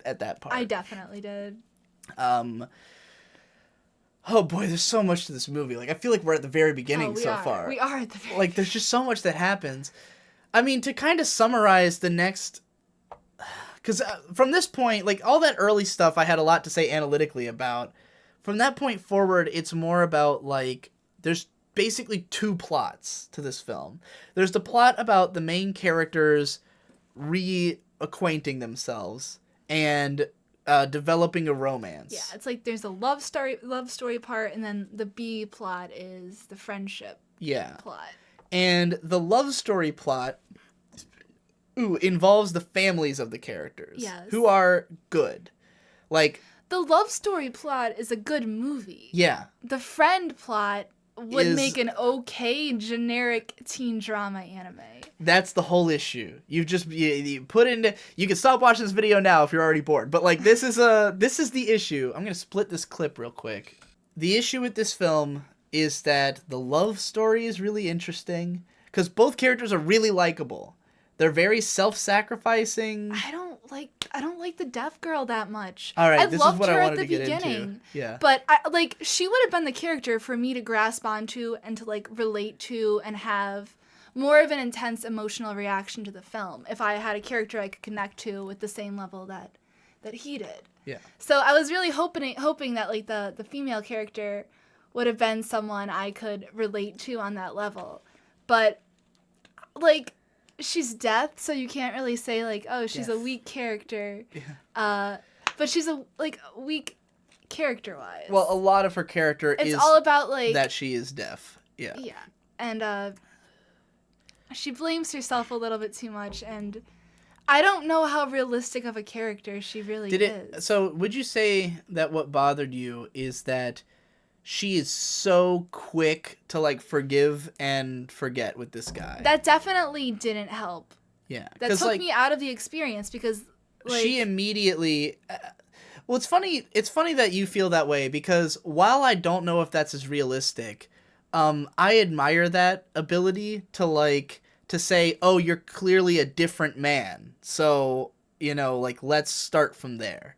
Speaker 1: at that part.
Speaker 2: I definitely did.
Speaker 1: Oh boy, there's so much to this movie. Like, I feel like we're at the very beginning so far.
Speaker 2: We are at the very
Speaker 1: Like, there's just so much that happens. I mean, to kind of summarize the next... Because from this point, like, all that early stuff I had a lot to say analytically about. From that point forward, it's more about, like, there's basically two plots to this film. There's the plot about the main characters reacquainting themselves and developing a romance.
Speaker 2: Yeah, it's like there's a love story part, and then the B plot is the friendship plot.
Speaker 1: And the love story plot involves the families of the characters, who are good. Like,
Speaker 2: the love story plot is a good movie.
Speaker 1: Yeah.
Speaker 2: The friend plot would make an okay generic teen drama anime.
Speaker 1: That's the whole issue. You put into... You can stop watching this video now if you're already bored. But, like, this is the issue. I'm going to split this clip real quick. The issue with this film is that the love story is really interesting. Because both characters are really likable. They're very self-sacrificing.
Speaker 2: I don't like the deaf girl that much.
Speaker 1: All right,
Speaker 2: I
Speaker 1: this
Speaker 2: loved
Speaker 1: is what
Speaker 2: her
Speaker 1: I wanted
Speaker 2: at the
Speaker 1: to get
Speaker 2: beginning,
Speaker 1: into. Yeah.
Speaker 2: But she would have been the character for me to grasp onto and to like relate to and have more of an intense emotional reaction to the film if I had a character I could connect to with the same level that he did.
Speaker 1: Yeah.
Speaker 2: So I was really hoping that like the female character would have been someone I could relate to on that level. But like, she's deaf, so you can't really say like, oh, she's a weak character. Yeah. But she's weak character-wise.
Speaker 1: Well, a lot of her character is
Speaker 2: all about like
Speaker 1: that she is deaf. Yeah.
Speaker 2: Yeah. And she blames herself a little bit too much, and I don't know how realistic of a character she really is.
Speaker 1: So would you say that what bothered you is that she is so quick to like forgive and forget with this guy?
Speaker 2: That definitely didn't help.
Speaker 1: Yeah.
Speaker 2: That took me out of the experience because like,
Speaker 1: she immediately... well, it's funny that you feel that way because while I don't know if that's as realistic, I admire that ability to say, oh, you're clearly a different man. So, like, let's start from there.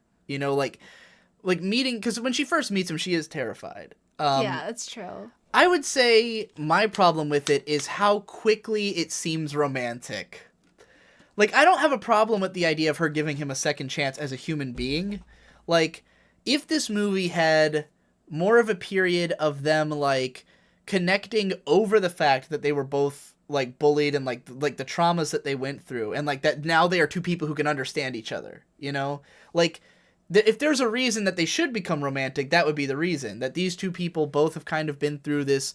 Speaker 1: Like meeting, because when she first meets him, she is terrified.
Speaker 2: Yeah, that's true.
Speaker 1: I would say my problem with it is how quickly it seems romantic. Like, I don't have a problem with the idea of her giving him a second chance as a human being. Like, if this movie had more of a period of them, like, connecting over the fact that they were both, like, bullied and, like the traumas that they went through, and, like, that now they are two people who can understand each other, Like, if there's a reason that they should become romantic, that would be the reason. That these two people both have kind of been through this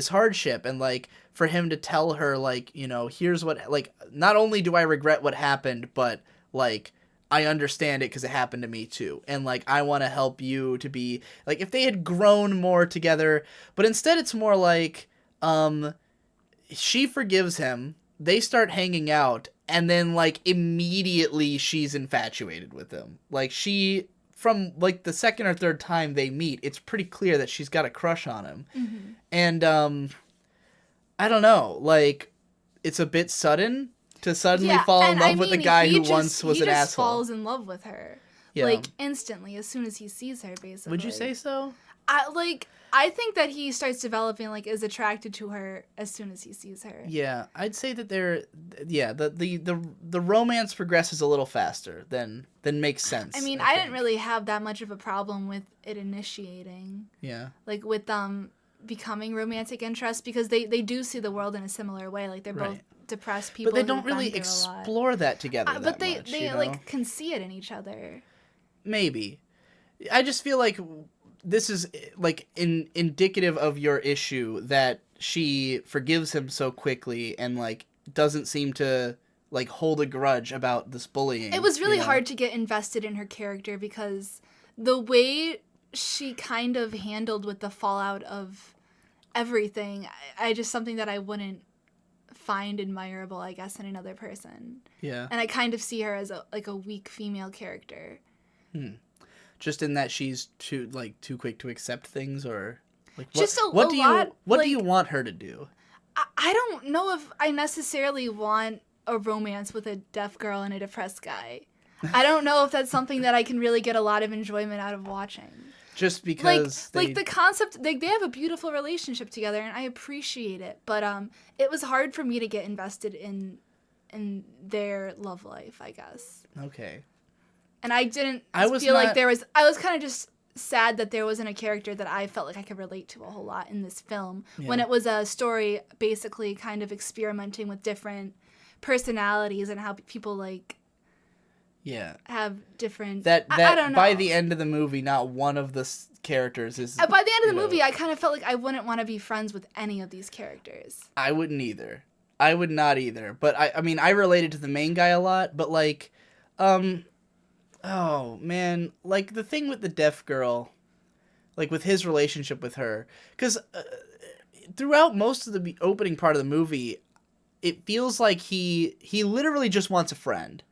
Speaker 1: hardship, and, like, for him to tell her, like, here's what, like, not only do I regret what happened, but, like, I understand it because it happened to me too. And, like, I want to help you to be, like, if they had grown more together, but instead it's more like, she forgives him, they start hanging out, and then, like, immediately she's infatuated with him. Like, from, like, the second or third time they meet, it's pretty clear that she's got a crush on him. Mm-hmm. And, I don't know, like, it's a bit sudden to suddenly fall in love with a guy who once was an asshole. He just
Speaker 2: falls in love with her, like, instantly, as soon as he sees her, basically.
Speaker 1: Would you say so?
Speaker 2: I think that he starts developing, like, is attracted to her as soon as he sees her.
Speaker 1: Yeah, I'd say that the romance progresses a little faster than makes sense.
Speaker 2: I mean, I didn't really have that much of a problem with it initiating.
Speaker 1: Yeah. Like,
Speaker 2: with becoming romantic interest, because they do see the world in a similar way. Like, they're both depressed people.
Speaker 1: But they don't really explore that together
Speaker 2: but they like, can see it in each other.
Speaker 1: Maybe. I just feel like this is, like, indicative of your issue that she forgives him so quickly and, like, doesn't seem to, like, hold a grudge about this bullying.
Speaker 2: It was really hard to get invested in her character because the way she kind of handled with the fallout of everything, I just something that I wouldn't find admirable, I guess, in another person.
Speaker 1: Yeah.
Speaker 2: And I kind of see her as a weak female character.
Speaker 1: Just in that she's too quick to accept things, or like
Speaker 2: what
Speaker 1: do you want her to do?
Speaker 2: I don't know if I necessarily want a romance with a deaf girl and a depressed guy. I don't know if that's something that I can really get a lot of enjoyment out of watching.
Speaker 1: Just because
Speaker 2: like the concept, they have a beautiful relationship together, and I appreciate it. But it was hard for me to get invested in their love life, I guess.
Speaker 1: Okay.
Speaker 2: And I didn't feel like there was. I was kind of just sad that there wasn't a character that I felt like I could relate to a whole lot in this film, when it was a story basically kind of experimenting with different personalities and how people like have different
Speaker 1: I don't know. By the end of the movie, not one of the characters is
Speaker 2: by the end of the movie, I kind of felt like I wouldn't want to be friends with any of these characters.
Speaker 1: I wouldn't either. I would not either. But I mean, I related to the main guy a lot, but like oh man, like the thing with the deaf girl, like with his relationship with her, because throughout most of the opening part of the movie, it feels like he literally just wants a friend.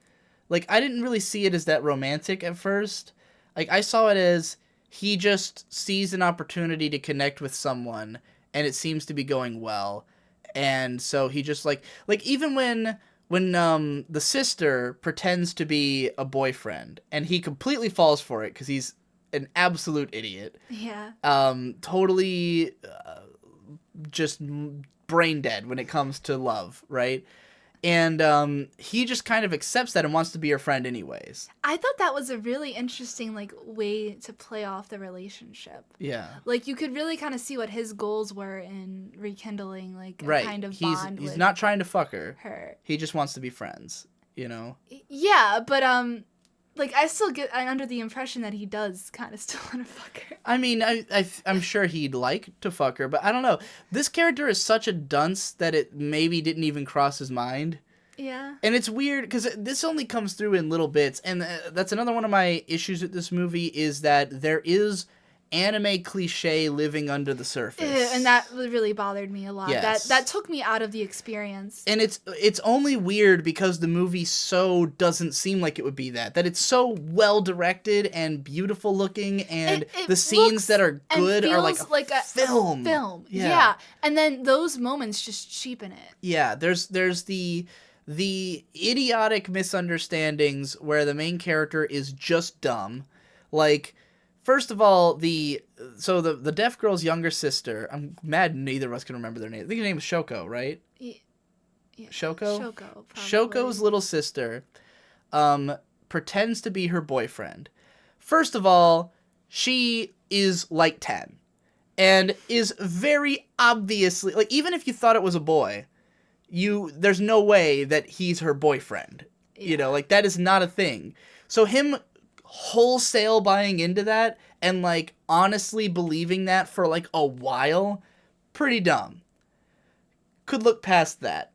Speaker 1: Like, I didn't really see it as that romantic at first. Like, I saw it as he just sees an opportunity to connect with someone, and it seems to be going well. And so he just like even when the sister pretends to be a boyfriend, and he completely falls for it because he's an absolute idiot.
Speaker 2: Yeah.
Speaker 1: Totally just brain dead when it comes to love, right? And he just kind of accepts that and wants to be her friend anyways.
Speaker 2: I thought that was a really interesting like way to play off the relationship.
Speaker 1: Yeah.
Speaker 2: Like you could really kind of see what his goals were in rekindling like a kind of bond.
Speaker 1: He's not trying to fuck her.
Speaker 2: Her.
Speaker 1: He just wants to be friends, you know?
Speaker 2: Yeah, but like I still get under the impression that he does kind of still want to fuck her.
Speaker 1: I mean, I'm sure he'd like to fuck her, but I don't know. This character is such a dunce that it maybe didn't even cross his mind.
Speaker 2: Yeah.
Speaker 1: And it's weird because this only comes through in little bits, and that's another one of my issues with this movie is that there is anime cliche living under the surface.
Speaker 2: And that really bothered me a lot.
Speaker 1: Yes.
Speaker 2: That took me out of the experience.
Speaker 1: And it's only weird because the movie so doesn't seem like it would be that it's so well directed and beautiful looking, and
Speaker 2: it
Speaker 1: the scenes that are good are like a film.
Speaker 2: Yeah. And then those moments just cheapen it.
Speaker 1: Yeah, there's the idiotic misunderstandings where the main character is just dumb. Like, first of all, the deaf girl's younger sister, I'm mad neither of us can remember their name. I think her name is Shoko, right?
Speaker 2: Yeah.
Speaker 1: Shoko?
Speaker 2: Shoko, probably.
Speaker 1: Shoko's little sister pretends to be her boyfriend. First of all, she is like 10 and is very obviously, like, even if you thought it was a boy, there's no way that he's her boyfriend. Yeah. You know, like, that is not a thing. So him wholesale buying into that and like honestly believing that for like a while, pretty dumb. Could look past that.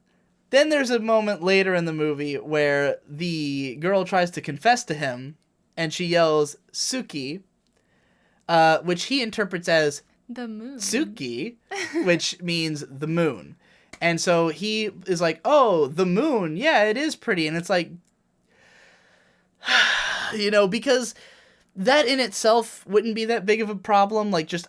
Speaker 1: Then there's a moment later in the movie where the girl tries to confess to him and she yells Suki, which he interprets as
Speaker 2: the moon.
Speaker 1: Suki, which means the moon. And so he is like, oh, the moon, yeah, it is pretty. And it's like, you know, because that in itself wouldn't be that big of a problem. Like, just,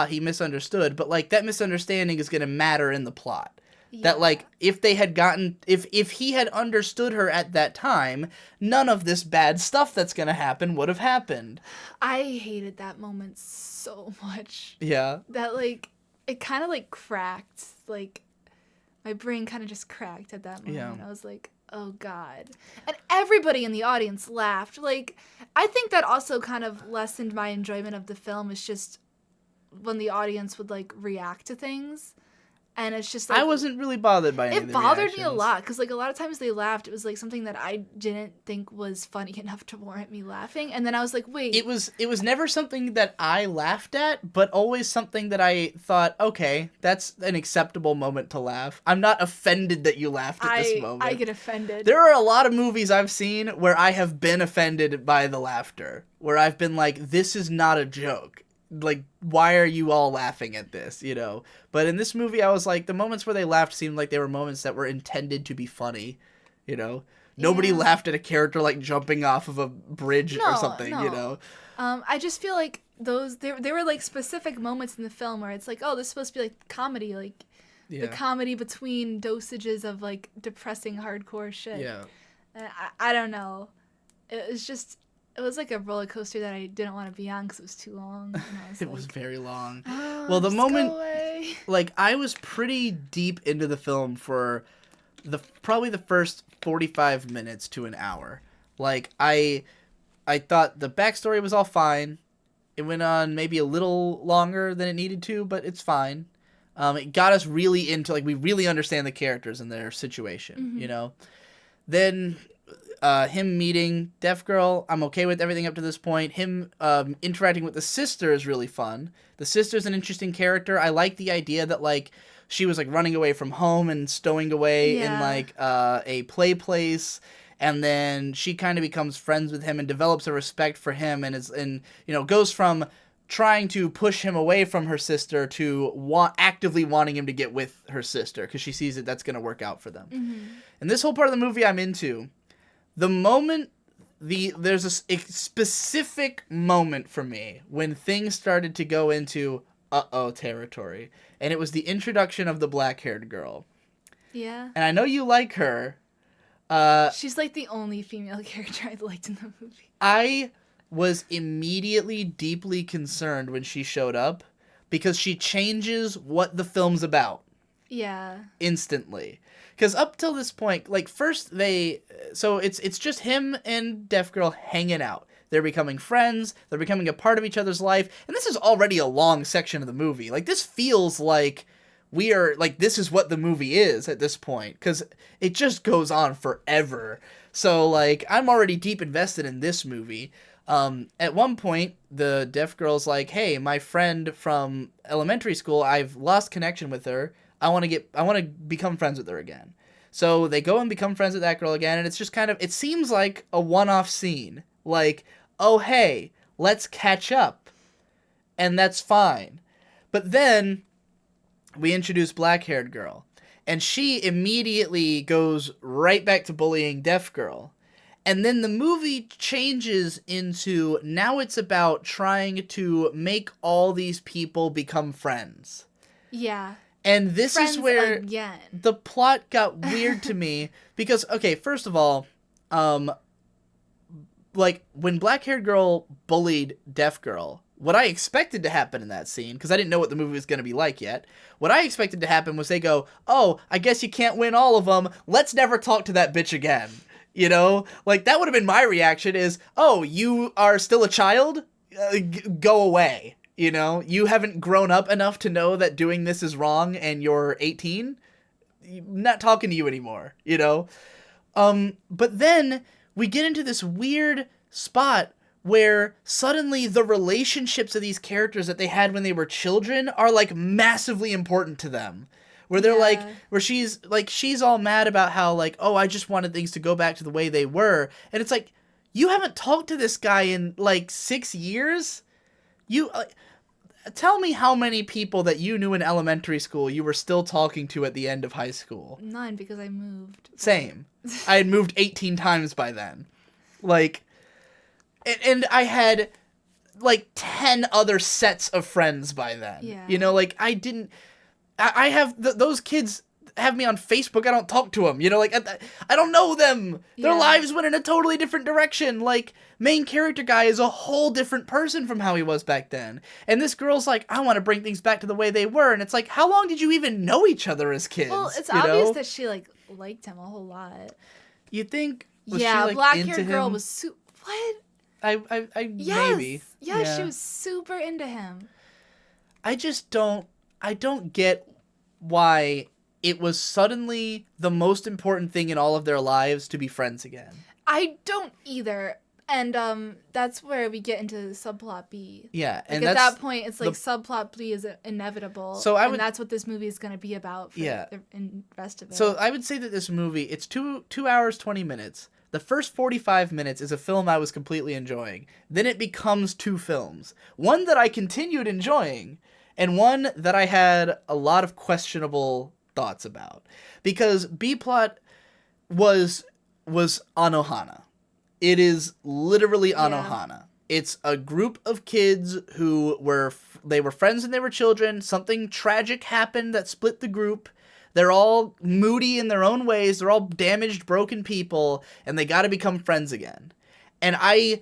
Speaker 1: he misunderstood. But, like, that misunderstanding is going to matter in the plot. Yeah. That, like, if they had gotten, if he had understood her at that time, none of this bad stuff that's going to happen would have happened.
Speaker 2: I hated that moment so much.
Speaker 1: Yeah.
Speaker 2: That, like, it kind of, like, cracked. Like, my brain kind of just cracked at that moment. Yeah. I was like, oh, God. And everybody in the audience laughed. Like, I think that also kind of lessened my enjoyment of the film, is just when the audience would, like, react to things. And it's just like...
Speaker 1: I wasn't really bothered by any of the reactions. It bothered
Speaker 2: me a lot, because, like, a lot of times they laughed. It was, like, something that I didn't think was funny enough to warrant me laughing. And then I was like, wait...
Speaker 1: It was never something that I laughed at, but always something that I thought, okay, that's an acceptable moment to laugh. I'm not offended that you laughed at this moment.
Speaker 2: I get offended.
Speaker 1: There are a lot of movies I've seen where I have been offended by the laughter. Where I've been like, this is not a joke. Like, why are you all laughing at this, you know? But in this movie, I was like, the moments where they laughed seemed like they were moments that were intended to be funny, you know? Nobody laughed at a character, like, jumping off of a bridge or something, you know?
Speaker 2: I just feel like there were, like, specific moments in the film where it's like, oh, this is supposed to be, like, comedy, like, the comedy between dosages of, like, depressing hardcore shit.
Speaker 1: Yeah.
Speaker 2: I don't know. it was like a roller coaster that I didn't want to be on because it was too long. And I was
Speaker 1: It was very long.
Speaker 2: oh,
Speaker 1: Well, the
Speaker 2: just
Speaker 1: moment,
Speaker 2: go away.
Speaker 1: like, I was pretty deep into the film for probably the first 45 minutes to an hour. Like, I thought the backstory was all fine. It went on maybe a little longer than it needed to, but it's fine. It got us really into, like, we really understand the characters and their situation, you know? Then him meeting Deaf Girl, I'm okay with everything up to this point. Him interacting with the sister is really fun. The sister's an interesting character. I like the idea that, like, she was, like, running away from home and stowing away in, like, a play place. And then she kind of becomes friends with him and develops a respect for him and goes from trying to push him away from her sister to actively wanting him to get with her sister because she sees that that's going to work out for them. And this whole part of the movie I'm into. The moment there's a specific moment for me when things started to go into uh-oh territory, and it was the introduction of the black-haired girl.
Speaker 2: Yeah.
Speaker 1: And I know you like her.
Speaker 2: She's like the only female character I liked in the movie.
Speaker 1: I was immediately deeply concerned when she showed up because she changes what the film's about.
Speaker 2: Yeah.
Speaker 1: Instantly. Because up till this point, like, first it's just him and Deaf Girl hanging out. They're becoming friends. They're becoming a part of each other's life. And this is already a long section of the movie. Like, this feels like we are, like, this is what the movie is at this point. Because it just goes on forever. So, like, I'm already deep invested in this movie. At one point, the Deaf Girl's like, hey, my friend from elementary school, I've lost connection with her. I want to become friends with her again. So they go and become friends with that girl again, and it's just kind of, it seems like a one-off scene. Like, oh, hey, let's catch up. And that's fine. But then we introduce black-haired girl, and she immediately goes right back to bullying Deaf Girl. And then the movie changes into, now it's about trying to make all these people become friends.
Speaker 2: Yeah.
Speaker 1: And this
Speaker 2: Friends
Speaker 1: is where
Speaker 2: again.
Speaker 1: the plot got weird to me because, okay, first of all, like, when black-haired girl bullied Deaf Girl, what I expected to happen in that scene, because I didn't know what the movie was going to be like yet, what I expected to happen was they go, oh, I guess you can't win all of them, let's never talk to that bitch again. You know? Like, that would have been my reaction is, oh, you are still a child? Go away. You know, you haven't grown up enough to know that doing this is wrong and you're 18. I'm not talking to you anymore, you know? But then we get into this weird spot where suddenly the relationships of these characters that they had when they were children are, like, massively important to them. Where they're like, where she's all mad about how, like, oh, I just wanted things to go back to the way they were. And it's like, you haven't talked to this guy in, like, 6 years? Tell me how many people that you knew in elementary school you were still talking to at the end of high school.
Speaker 2: None, because I moved.
Speaker 1: Same. I had moved 18 times by then. Like, and I had, like, 10 other sets of friends by then.
Speaker 2: Yeah.
Speaker 1: You know, like, I have, those kids have me on Facebook, I don't talk to them, you know, like, I don't know them. Their lives went in a totally different direction. Like, main character guy is a whole different person from how he was back then. And this girl's like, I want to bring things back to the way they were. And it's like, how long did you even know each other as kids?
Speaker 2: Well, it's obvious that she, like, liked him a whole lot.
Speaker 1: You think? Was
Speaker 2: yeah,
Speaker 1: she, like,
Speaker 2: black-haired girl was what?
Speaker 1: Maybe.
Speaker 2: Yeah, she was super into him.
Speaker 1: I don't get why it was suddenly the most important thing in all of their lives to be friends again.
Speaker 2: I don't either. And that's where we get into subplot B.
Speaker 1: Yeah,
Speaker 2: like, and at that point, it's like subplot B is inevitable. So and that's what this movie is going to be about for the rest of it.
Speaker 1: So I would say that this movie, it's 2 hours, 20 minutes. The first 45 minutes is a film I was completely enjoying. Then it becomes 2 films. One that I continued enjoying, and one that I had a lot of questionable thoughts about. Because B-plot was Anohana. It is literally Anohana. It's a group of kids who were friends when they were children. Something tragic happened that split the group. They're all moody in their own ways. They're all damaged, broken people, and they got to become friends again. and I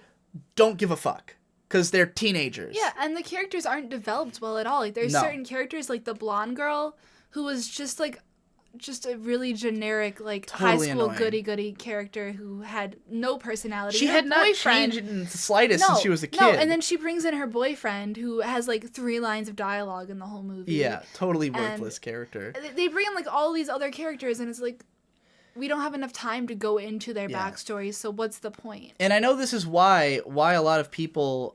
Speaker 1: don't give a fuck because they're teenagers.
Speaker 2: Yeah, and the characters aren't developed well at all. Like, there's
Speaker 1: No.
Speaker 2: certain characters, like the blonde girl, who was just a really generic, like,
Speaker 1: Totally
Speaker 2: high school
Speaker 1: annoying.
Speaker 2: goody-goody character who had no personality.
Speaker 1: She
Speaker 2: Her
Speaker 1: had not
Speaker 2: boyfriend-
Speaker 1: changed in the slightest since she was a kid.
Speaker 2: No, and then she brings in her boyfriend who has, like, 3 lines of dialogue in the whole movie.
Speaker 1: Yeah, totally worthless character.
Speaker 2: They bring in, like, all these other characters, and it's like, we don't have enough time to go into their backstories, so what's the point?
Speaker 1: And I know this is why a lot of people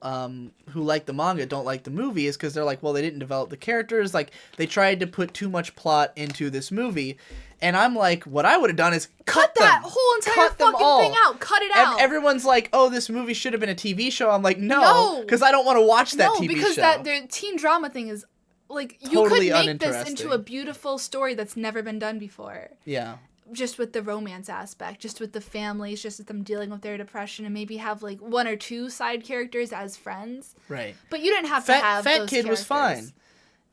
Speaker 1: who like the manga don't like the movie is because they're like, well, they didn't develop the characters. Like, they tried to put too much plot into this movie. And I'm like, what I would have done is cut
Speaker 2: that
Speaker 1: them.
Speaker 2: whole entire fucking thing out. Cut it out.
Speaker 1: Everyone's like, oh, this movie should have been a TV show. I'm like, no,
Speaker 2: No.
Speaker 1: because I don't want to watch that TV show.
Speaker 2: No, because their teen drama thing is, like, you
Speaker 1: Totally
Speaker 2: could make this into
Speaker 1: uninteresting.
Speaker 2: a beautiful story that's never been done before.
Speaker 1: Yeah.
Speaker 2: Just with the romance aspect, just with the families, just with them dealing with their depression, and maybe have, like, 1 or 2 side characters as friends.
Speaker 1: Right.
Speaker 2: But you didn't have to have
Speaker 1: Fat
Speaker 2: those
Speaker 1: Kid was
Speaker 2: characters.
Speaker 1: fine.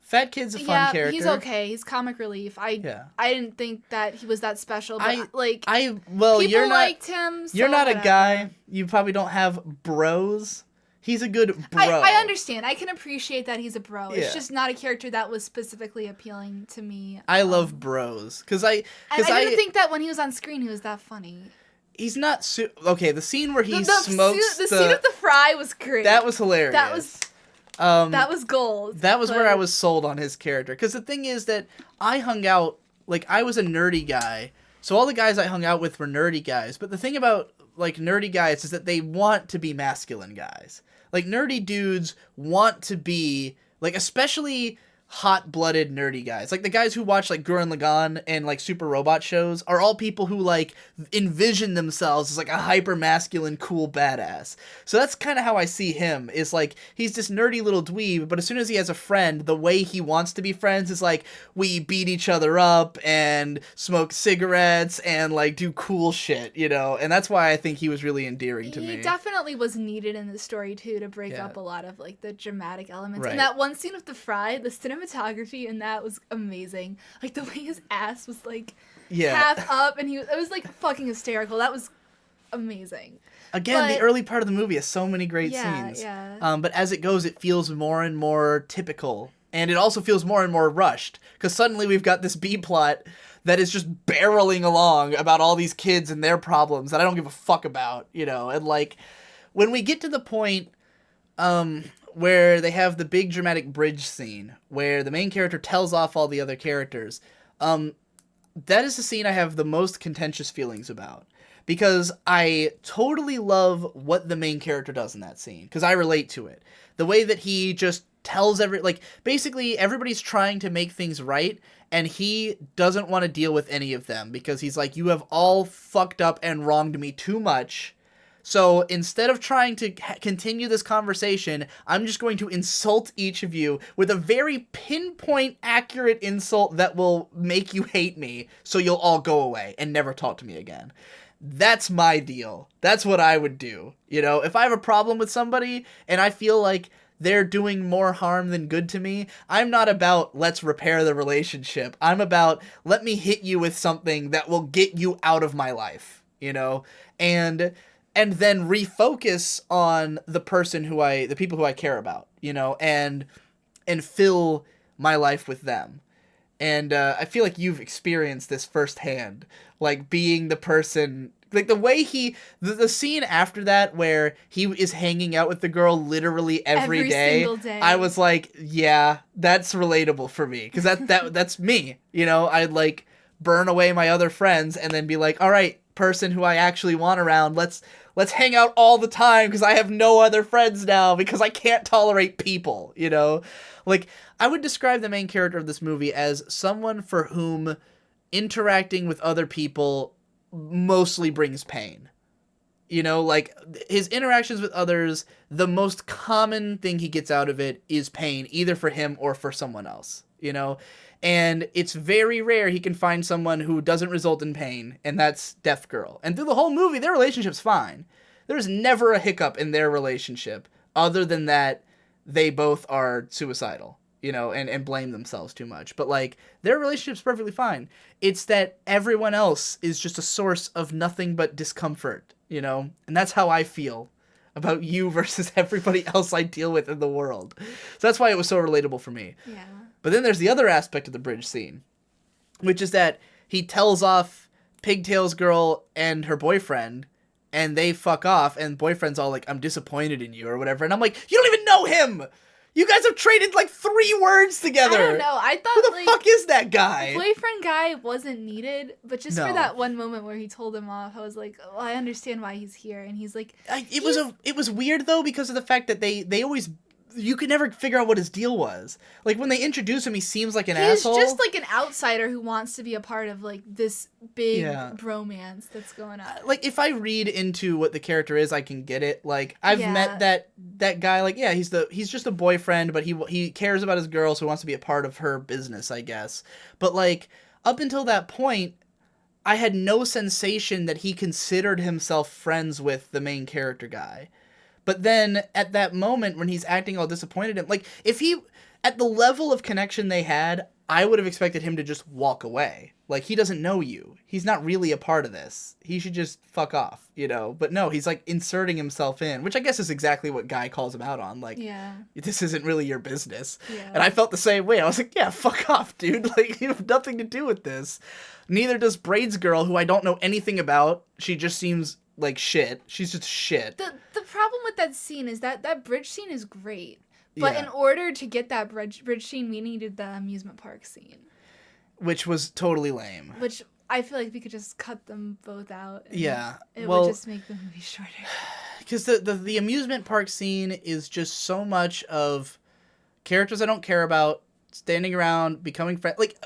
Speaker 1: Fat Kid's a fun character.
Speaker 2: He's okay. He's comic relief. I didn't think that he was that special, but
Speaker 1: Well,
Speaker 2: people
Speaker 1: you're not,
Speaker 2: liked him. So
Speaker 1: you're not
Speaker 2: whatever.
Speaker 1: a guy. You probably don't have bros. He's a good bro.
Speaker 2: I understand. I can appreciate that he's a bro.
Speaker 1: Yeah.
Speaker 2: It's just not a character that was specifically appealing to me.
Speaker 1: I love bros because I
Speaker 2: didn't think that when he was on screen he was that funny.
Speaker 1: He's not okay. The scene where he
Speaker 2: The
Speaker 1: smokes
Speaker 2: scene with the fry was great.
Speaker 1: that was hilarious.
Speaker 2: That was gold.
Speaker 1: That was where I was sold on his character. Because the thing is that I hung out, like, I was a nerdy guy. So all the guys I hung out with were nerdy guys. But the thing about, like, nerdy guys is that they want to be masculine guys. Like, nerdy dudes want to be, like, especially hot-blooded nerdy guys. Like, the guys who watch, like, Gurren Lagann and, like, Super Robot shows are all people who, like, envision themselves as, like, a hyper-masculine, cool badass. So that's kind of how I see him, is, like, he's this nerdy little dweeb, but as soon as he has a friend, the way he wants to be friends is, like, we beat each other up and smoke cigarettes and, like, do cool shit, you know? And that's why I think he was really endearing to me.
Speaker 2: He definitely was needed in the story, too, to break up a lot of, like, the dramatic elements.
Speaker 1: Right.
Speaker 2: And that one scene with the fry, the cinematography in that was amazing. Like, the way his ass was, like, half up, and it was, like, fucking hysterical. That was amazing.
Speaker 1: Again, the early part of the movie has so many great scenes.
Speaker 2: Yeah.
Speaker 1: But as it goes, it feels more and more typical. And it also feels more and more rushed. Because suddenly we've got this B-plot that is just barreling along about all these kids and their problems that I don't give a fuck about, you know? And, like, when we get to the point where they have the big dramatic bridge scene where the main character tells off all the other characters, that is the scene I have the most contentious feelings about. Because I totally love what the main character does in that scene. Because I relate to it. The way that he just tells basically everybody's trying to make things right, and he doesn't want to deal with any of them. Because he's like, you have all fucked up and wronged me too much. So instead of trying to continue this conversation, I'm just going to insult each of you with a very pinpoint accurate insult that will make you hate me. So you'll all go away and never talk to me again. That's my deal. That's what I would do. You know, if I have a problem with somebody and I feel like they're doing more harm than good to me, I'm not about let's repair the relationship. I'm about let me hit you with something that will get you out of my life, you know? And then refocus on the people who I care about, you know, and fill my life with them. And I feel like you've experienced this firsthand, like being the person, like the way the scene after that where he is hanging out with the girl literally every day.
Speaker 2: Single day.
Speaker 1: I was like, yeah, that's relatable for me. Cause that's me, you know, I'd like burn away my other friends and then be like, all right, person who I actually want around, let's hang out all the time because I have no other friends now because I can't tolerate people, you know? Like, I would describe the main character of this movie as someone for whom interacting with other people mostly brings pain. You know, like, his interactions with others, the most common thing he gets out of it is pain, either for him or for someone else, you know? And it's very rare he can find someone who doesn't result in pain, and that's Deaf Girl. And through the whole movie, their relationship's fine. There's never a hiccup in their relationship, other than that they both are suicidal, you know, and blame themselves too much. But, like, their relationship's perfectly fine. It's that everyone else is just a source of nothing but discomfort, you know? And that's how I feel about you versus everybody else I deal with in the world. So that's why it was so relatable for me.
Speaker 2: Yeah.
Speaker 1: But then there's the other aspect of the bridge scene, which is that he tells off Pigtail's girl and her boyfriend, and they fuck off, and boyfriend's all like, I'm disappointed in you, or whatever. And I'm like, you don't even know him! You guys have traded, like, 3 words together!
Speaker 2: I don't know. I thought,
Speaker 1: Who the
Speaker 2: like,
Speaker 1: fuck is that guy?
Speaker 2: the boyfriend guy wasn't needed, but just
Speaker 1: No.
Speaker 2: for that one moment where he told him off, I was like, oh, I understand why he's here. And he's like...
Speaker 1: It was weird, though, because of the fact that they always... You could never figure out what his deal was. Like, when they introduce him, he seems like an asshole.
Speaker 2: He's just, like, an outsider who wants to be a part of, like, this big bromance that's going on.
Speaker 1: Like, if I read into what the character is, I can get it. Like, I've
Speaker 2: Yeah.
Speaker 1: met that guy. Like, yeah, he's just a boyfriend, but he cares about his girl, so he wants to be a part of her business, I guess. But, like, up until that point, I had no sensation that he considered himself friends with the main character guy. But then, at that moment, when he's acting all disappointed, and, like, if he, at the level of connection they had, I would have expected him to just walk away. Like, he doesn't know you. He's not really a part of this. He should just fuck off, you know? But no, he's, like, inserting himself in, which I guess is exactly what Guy calls him out on. Like, this isn't really your business.
Speaker 2: Yeah.
Speaker 1: And I felt the same way. I was like, yeah, fuck off, dude. Like, you have nothing to do with this. Neither does Braid's girl, who I don't know anything about. She just seems like shit. She's just shit.
Speaker 2: The problem with that scene is that bridge scene is great. But
Speaker 1: Yeah.
Speaker 2: in order to get that bridge scene, we needed the amusement park scene.
Speaker 1: Which was totally lame.
Speaker 2: Which I feel like we could just cut them both out. And
Speaker 1: Yeah.
Speaker 2: It
Speaker 1: Well,
Speaker 2: would just make the movie shorter.
Speaker 1: because the amusement park scene is just so much of characters I don't care about standing around, becoming friends. Like,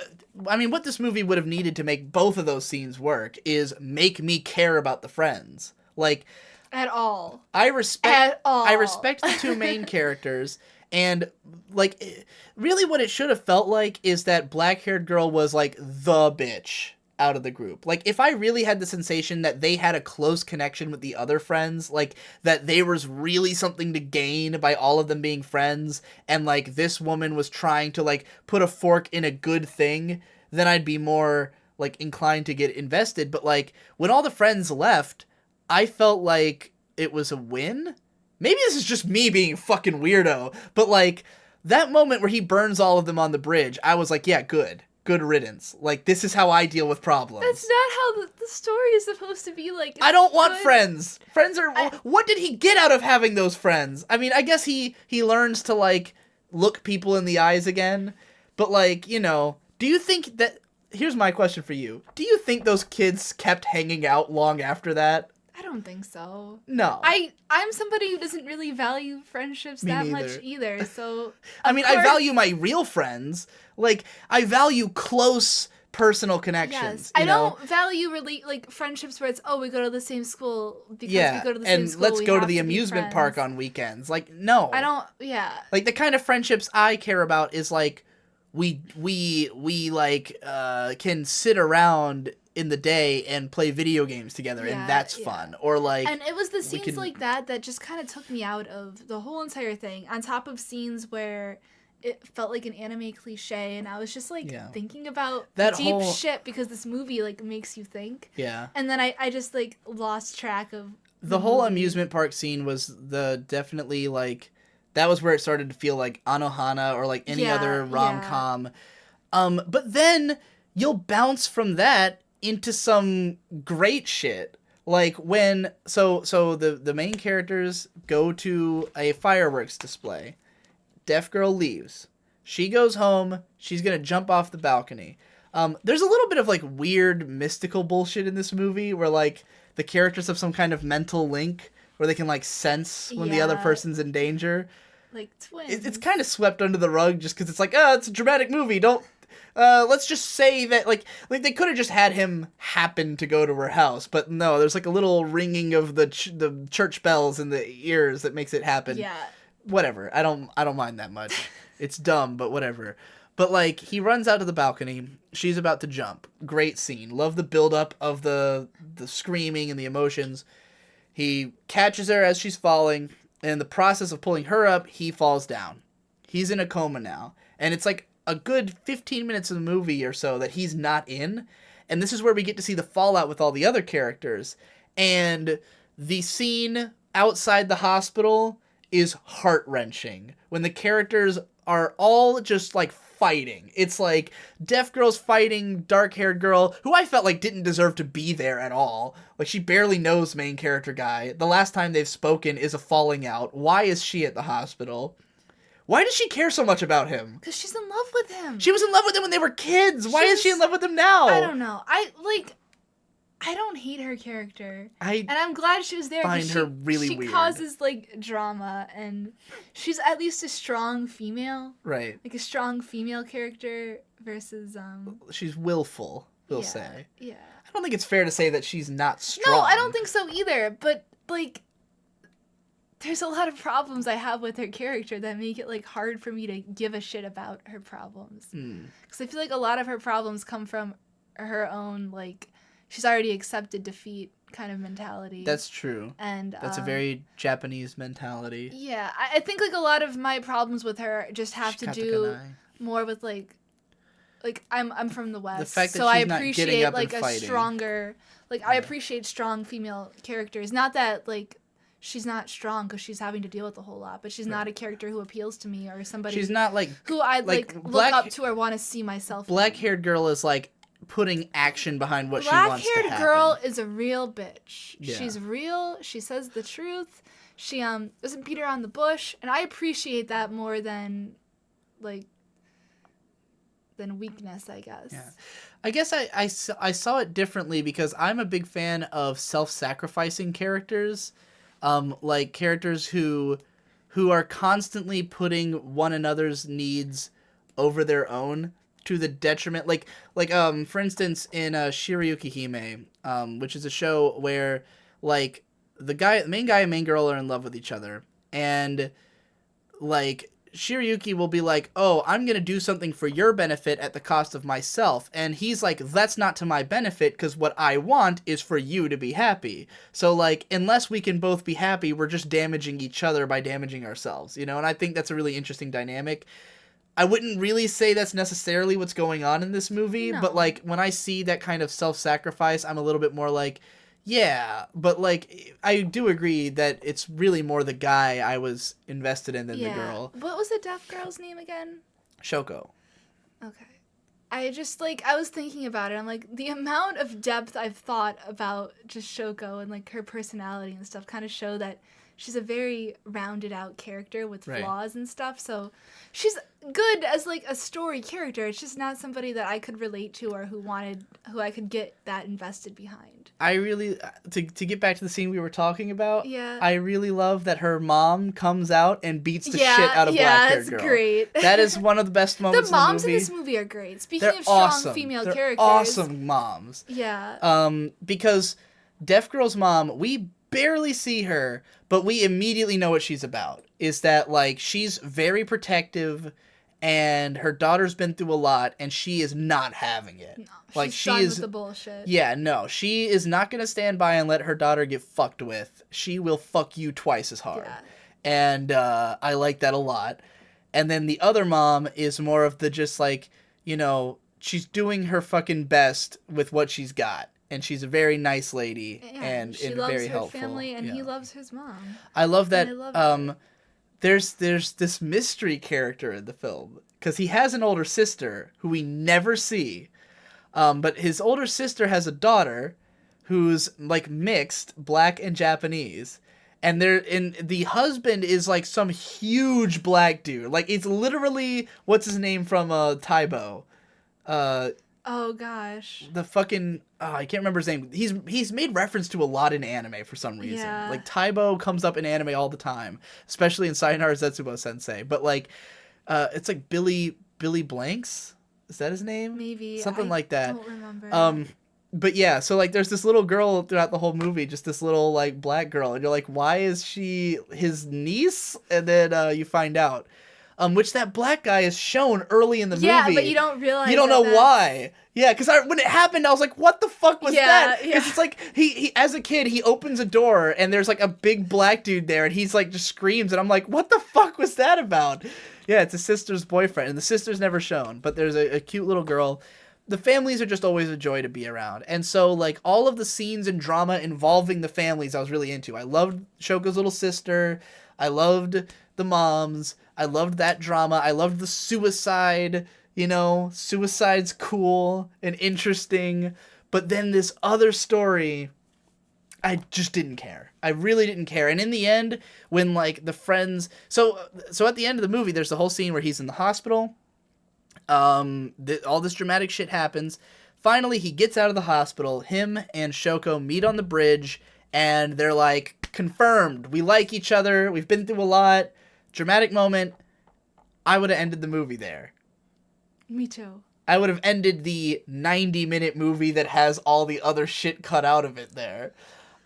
Speaker 1: I mean, what this movie would have needed to make both of those scenes work is make me care about the friends. Like,
Speaker 2: At all.
Speaker 1: I respect the 2 main characters, and, like, really what it should have felt like is that black-haired girl was, like, the bitch out of the group. Like, if I really had the sensation that they had a close connection with the other friends, like, that there was really something to gain by all of them being friends, and, like, this woman was trying to, like, put a fork in a good thing, then I'd be more, like, inclined to get invested. But, like, when all the friends left, I felt like it was a win. Maybe this is just me being a fucking weirdo, but, like, that moment where he burns all of them on the bridge, I was like, yeah, good riddance. Like, this is how I deal with problems.
Speaker 2: That's not how the story is supposed to be. Like,
Speaker 1: I don't want
Speaker 2: good.
Speaker 1: friends. Friends are... what did he get out of having those friends? I mean, I guess he learns to, like, look people in the eyes again. But, like, you know, do you think that... Here's my question for you. Do you think those kids kept hanging out long after that?
Speaker 2: I don't think so.
Speaker 1: No.
Speaker 2: I'm somebody who doesn't really value friendships
Speaker 1: Me
Speaker 2: that
Speaker 1: neither.
Speaker 2: much either, so...
Speaker 1: I mean, I value my real friends. Like, I value close personal connections.
Speaker 2: Yes,
Speaker 1: you
Speaker 2: I
Speaker 1: know?
Speaker 2: don't value like friendships where it's, oh, we go to the same school because
Speaker 1: Yeah,
Speaker 2: we go to the same
Speaker 1: and
Speaker 2: school.
Speaker 1: let's
Speaker 2: we
Speaker 1: go to
Speaker 2: have
Speaker 1: the
Speaker 2: be
Speaker 1: amusement
Speaker 2: friends.
Speaker 1: park on weekends. Like, no.
Speaker 2: I don't, yeah.
Speaker 1: Like, the kind of friendships I care about is, like, we can sit around in the day and play video games together,
Speaker 2: Yeah,
Speaker 1: and that's
Speaker 2: yeah.
Speaker 1: fun. Or, like...
Speaker 2: And it was the scenes
Speaker 1: can-
Speaker 2: like that just kind of took me out of the whole entire thing, on top of scenes where it felt like an anime cliche, and I was just, like,
Speaker 1: Yeah.
Speaker 2: thinking about
Speaker 1: That
Speaker 2: deep
Speaker 1: whole-
Speaker 2: shit because this movie, like, makes you think.
Speaker 1: Yeah.
Speaker 2: And then I just, like, lost track of
Speaker 1: The whole
Speaker 2: movie.
Speaker 1: amusement park scene was definitely, like... That was where it started to feel like Anohana or, like, any
Speaker 2: Yeah,
Speaker 1: other rom-com. But then you'll bounce from that into some great shit. Like, when... So the main characters go to a fireworks display. Deaf girl leaves. She goes home. She's gonna jump off the balcony. There's a little bit of, like, weird mystical bullshit in this movie where, like, the characters have some kind of mental link where they can, like, sense when the other
Speaker 2: Yeah.
Speaker 1: person's in danger.
Speaker 2: Like, twins.
Speaker 1: It's kind of swept under the rug just because it's like, oh, it's a dramatic movie. Don't... let's just say that, like they could have just had him happen to go to her house, but no, there's, like, a little ringing of the church bells in the ears that makes it happen.
Speaker 2: Yeah.
Speaker 1: Whatever. I don't mind that much. It's dumb, but whatever. But, like, he runs out to the balcony. She's about to jump. Great scene. Love the build-up of the screaming and the emotions. He catches her as she's falling, and in the process of pulling her up, he falls down. He's in a coma now. And it's like a good 15 minutes of the movie or so that he's not in. And this is where we get to see the fallout with all the other characters. And the scene outside the hospital is heart-wrenching. When the characters are all just like fighting. It's like deaf girl's fighting dark-haired girl who I felt like didn't deserve to be there at all. Like, she barely knows main character guy. The last time they've spoken is a falling out. Why is she at the hospital? Why does she care so much about him?
Speaker 2: Because she's in love with him.
Speaker 1: She was in love with him when they were kids. Why is she in love with him now?
Speaker 2: I don't know. I don't hate her character. And I'm glad she was there.
Speaker 1: Find her really weird.
Speaker 2: She causes, like, drama, and she's at least a strong female.
Speaker 1: Right.
Speaker 2: Like, a strong female character versus,
Speaker 1: She's willful, we'll say.
Speaker 2: Yeah.
Speaker 1: I don't think it's fair to say that she's not strong.
Speaker 2: No, I don't think so either, but, like, there's a lot of problems I have with her character that make it, like, hard for me to give a shit about her problems. Because I feel like a lot of her problems come from her own, like, she's already accepted defeat kind of mentality.
Speaker 1: That's true.
Speaker 2: And
Speaker 1: that's a very Japanese mentality.
Speaker 2: Yeah, I think, like, a lot of my problems with her just have to do more with, like I'm from the West,
Speaker 1: the fact that
Speaker 2: so
Speaker 1: she's
Speaker 2: I appreciate
Speaker 1: not getting up
Speaker 2: like
Speaker 1: and
Speaker 2: a
Speaker 1: fighting.
Speaker 2: stronger, like, I appreciate strong female characters. Not that, like, she's not strong because she's having to deal with a whole lot, but she's not a character who appeals to me or somebody.
Speaker 1: She's not like
Speaker 2: who I like look up to or want to see myself.
Speaker 1: Black-haired girl is like putting action behind what she wants to happen.
Speaker 2: Black-haired girl is a real bitch.
Speaker 1: Yeah.
Speaker 2: She's real. She says the truth. She doesn't beat around the bush, and I appreciate that more than weakness, I guess.
Speaker 1: Yeah. I guess I saw it differently because I'm a big fan of self-sacrificing characters, like characters who are constantly putting one another's needs over their own to the detriment. Like for instance, in Shiryuki Hime, which is a show where, like, the main guy and main girl are in love with each other, and, like, Shiryuki will be like, oh, I'm going to do something for your benefit at the cost of myself. And he's like, that's not to my benefit, because what I want is for you to be happy. So, like, unless we can both be happy, we're just damaging each other by damaging ourselves, you know? And I think that's a really interesting dynamic. I wouldn't really say that's necessarily what's going on in this movie, but, like, when I see that kind of self-sacrifice, I'm a little bit more like, yeah, but, like, I do agree that it's really more the guy I was invested in than the girl.
Speaker 2: What was the deaf girl's name again?
Speaker 1: Shoko.
Speaker 2: Okay. I just, like, I was thinking about it. I'm like, the amount of depth I've thought about just Shoko and, like, her personality and stuff kind of show that she's a very rounded out character with flaws and stuff. So she's good as, like, a story character. It's just not somebody that I could relate to or who I could get that invested behind. I really,
Speaker 1: to get back to the scene we were talking about,
Speaker 2: yeah,
Speaker 1: I really love that her mom comes out and beats the shit out of black-haired girl.
Speaker 2: Yeah, it's great.
Speaker 1: That is one of the best moments
Speaker 2: the moms
Speaker 1: in the movie.
Speaker 2: In this movie are great. Speaking
Speaker 1: They're
Speaker 2: of strong
Speaker 1: awesome.
Speaker 2: female
Speaker 1: They're
Speaker 2: characters.
Speaker 1: awesome moms.
Speaker 2: Yeah.
Speaker 1: Because deaf girl's mom, we barely see her, but we immediately know what she's about. Is that, like, she's very protective, and her daughter's been through a lot, and she is not having it.
Speaker 2: No,
Speaker 1: like,
Speaker 2: she's done with the bullshit.
Speaker 1: Yeah, no, she is not gonna stand by and let her daughter get fucked with. She will fuck you twice as hard.
Speaker 2: Yeah.
Speaker 1: And I like that a lot. And then the other mom is more of the just, like, you know, she's doing her fucking best with what she's got. And she's a very nice lady, and
Speaker 2: she
Speaker 1: very
Speaker 2: loves her
Speaker 1: helpful.
Speaker 2: family, and he loves his mom.
Speaker 1: I love that. There's this mystery character in the film because he has an older sister who we never see, but his older sister has a daughter who's, like, mixed black and Japanese, and the husband is, like, some huge black dude. Like, it's literally what's his name from Taibo.
Speaker 2: Oh gosh.
Speaker 1: The fucking I can't remember his name. He's made reference to a lot in anime for some reason.
Speaker 2: Yeah.
Speaker 1: Like, Taibo comes up in anime all the time, especially in Sayonara Zetsubo Sensei. But, like, it's like Billy Blanks. Is that his name?
Speaker 2: Maybe
Speaker 1: something like that.
Speaker 2: I don't remember.
Speaker 1: But yeah, so, like, there's this little girl throughout the whole movie, just this little, like, black girl, and you're like, why is she his niece? And then you find out. which that black guy is shown early in the movie.
Speaker 2: Yeah, but you don't realize.
Speaker 1: You don't know why. Yeah, because when it happened, I was like, "What the fuck was that?" Because it's like he as a kid he opens a door and there's like a big black dude there and he's like just screams and I'm like, "What the fuck was that about?" Yeah, it's his sister's boyfriend and the sister's never shown, but there's a cute little girl. The families are just always a joy to be around. And so, like, all of the scenes and drama involving the families I was really into. I loved Shoko's little sister. I loved the moms. I loved that drama. I loved the suicide. You know, suicide's cool and interesting. But then this other story, I just didn't care. I really didn't care. And in the end, when, like, the friends... So at the end of the movie, there's the whole scene where he's in the hospital. All this dramatic shit happens. Finally, he gets out of the hospital. Him and Shoko meet on the bridge, and they're like, confirmed. We like each other. We've been through a lot. Dramatic moment. I would have ended the movie there.
Speaker 2: Me too.
Speaker 1: I would have ended the 90-minute movie that has all the other shit cut out of it there.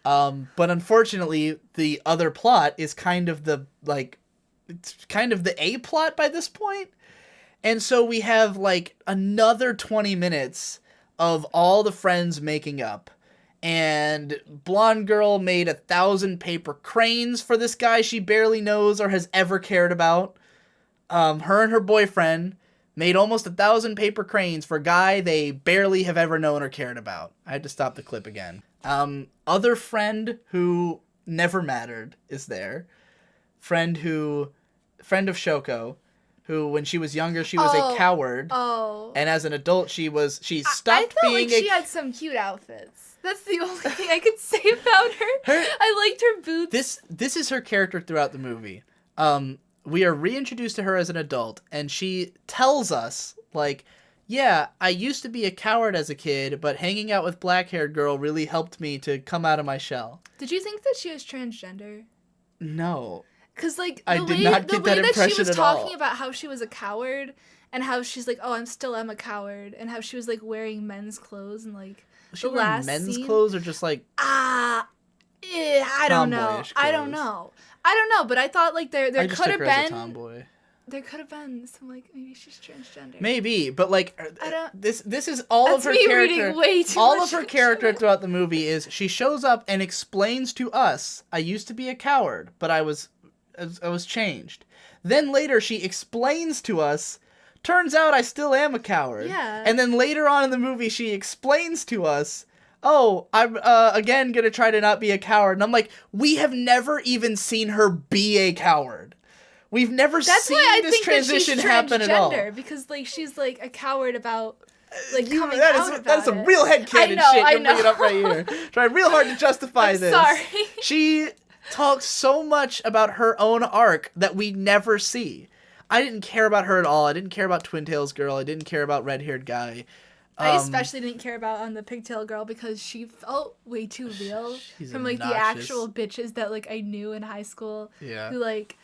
Speaker 1: But unfortunately, the other plot is kind of the, like, it's kind of the A plot by this point. And so we have, like, another 20 minutes of all the friends making up. And blonde girl made 1,000 paper cranes for this guy she barely knows or has ever cared about. Her and her boyfriend made almost 1,000 paper cranes for a guy they barely have ever known or cared about. I had to stop the clip again. Other friend who never mattered is there. Friend of Shoko, who when she was younger she was a coward.
Speaker 2: Oh.
Speaker 1: And as an adult she stopped
Speaker 2: I felt
Speaker 1: being
Speaker 2: like she had some cute outfits. That's the only thing I could say about her. I liked her boots.
Speaker 1: This is her character throughout the movie. We are reintroduced to her as an adult, and she tells us, like, yeah, I used to be a coward as a kid, but hanging out with black-haired girl really helped me to come out of my shell.
Speaker 2: Did you think that she was transgender?
Speaker 1: No.
Speaker 2: Because, like,
Speaker 1: I did not get that impression at all.
Speaker 2: she was talking about how she was a coward, and how she's like, oh, I'm a coward, and how she was, like, wearing men's clothes, and, like,
Speaker 1: was she wearing men's clothes, or just, like...
Speaker 2: I don't know. I don't know, but I thought, like, there could have been...
Speaker 1: tomboy.
Speaker 2: There could have been some, like, maybe she's transgender.
Speaker 1: Maybe, but, like, this is all
Speaker 2: That's
Speaker 1: of her
Speaker 2: me
Speaker 1: character.
Speaker 2: Reading way too
Speaker 1: all
Speaker 2: much
Speaker 1: of her character throughout the movie is she shows up and explains to us, I used to be a coward, but I was changed. Then later she explains to us, turns out I still am a coward.
Speaker 2: Yeah.
Speaker 1: And then later on in the movie she explains to us, oh, I'm again gonna try to not be a coward. And I'm like, we have never even seen her be a coward. We've never seen this transition happen at all.
Speaker 2: Because, like, she's, like, a coward about, like, coming
Speaker 1: out
Speaker 2: about it.
Speaker 1: That is some real headcanon shit you're bringing up right here. Trying real hard to justify this.
Speaker 2: Sorry.
Speaker 1: She talks so much about her own arc that we never see. I didn't care about her at all. I didn't care about Twin Tails girl. I didn't care about red-haired guy.
Speaker 2: I especially didn't care about the pigtail girl because she felt way too real from, like, the actual bitches that, like, I knew in high school.
Speaker 1: Yeah.
Speaker 2: Who, like...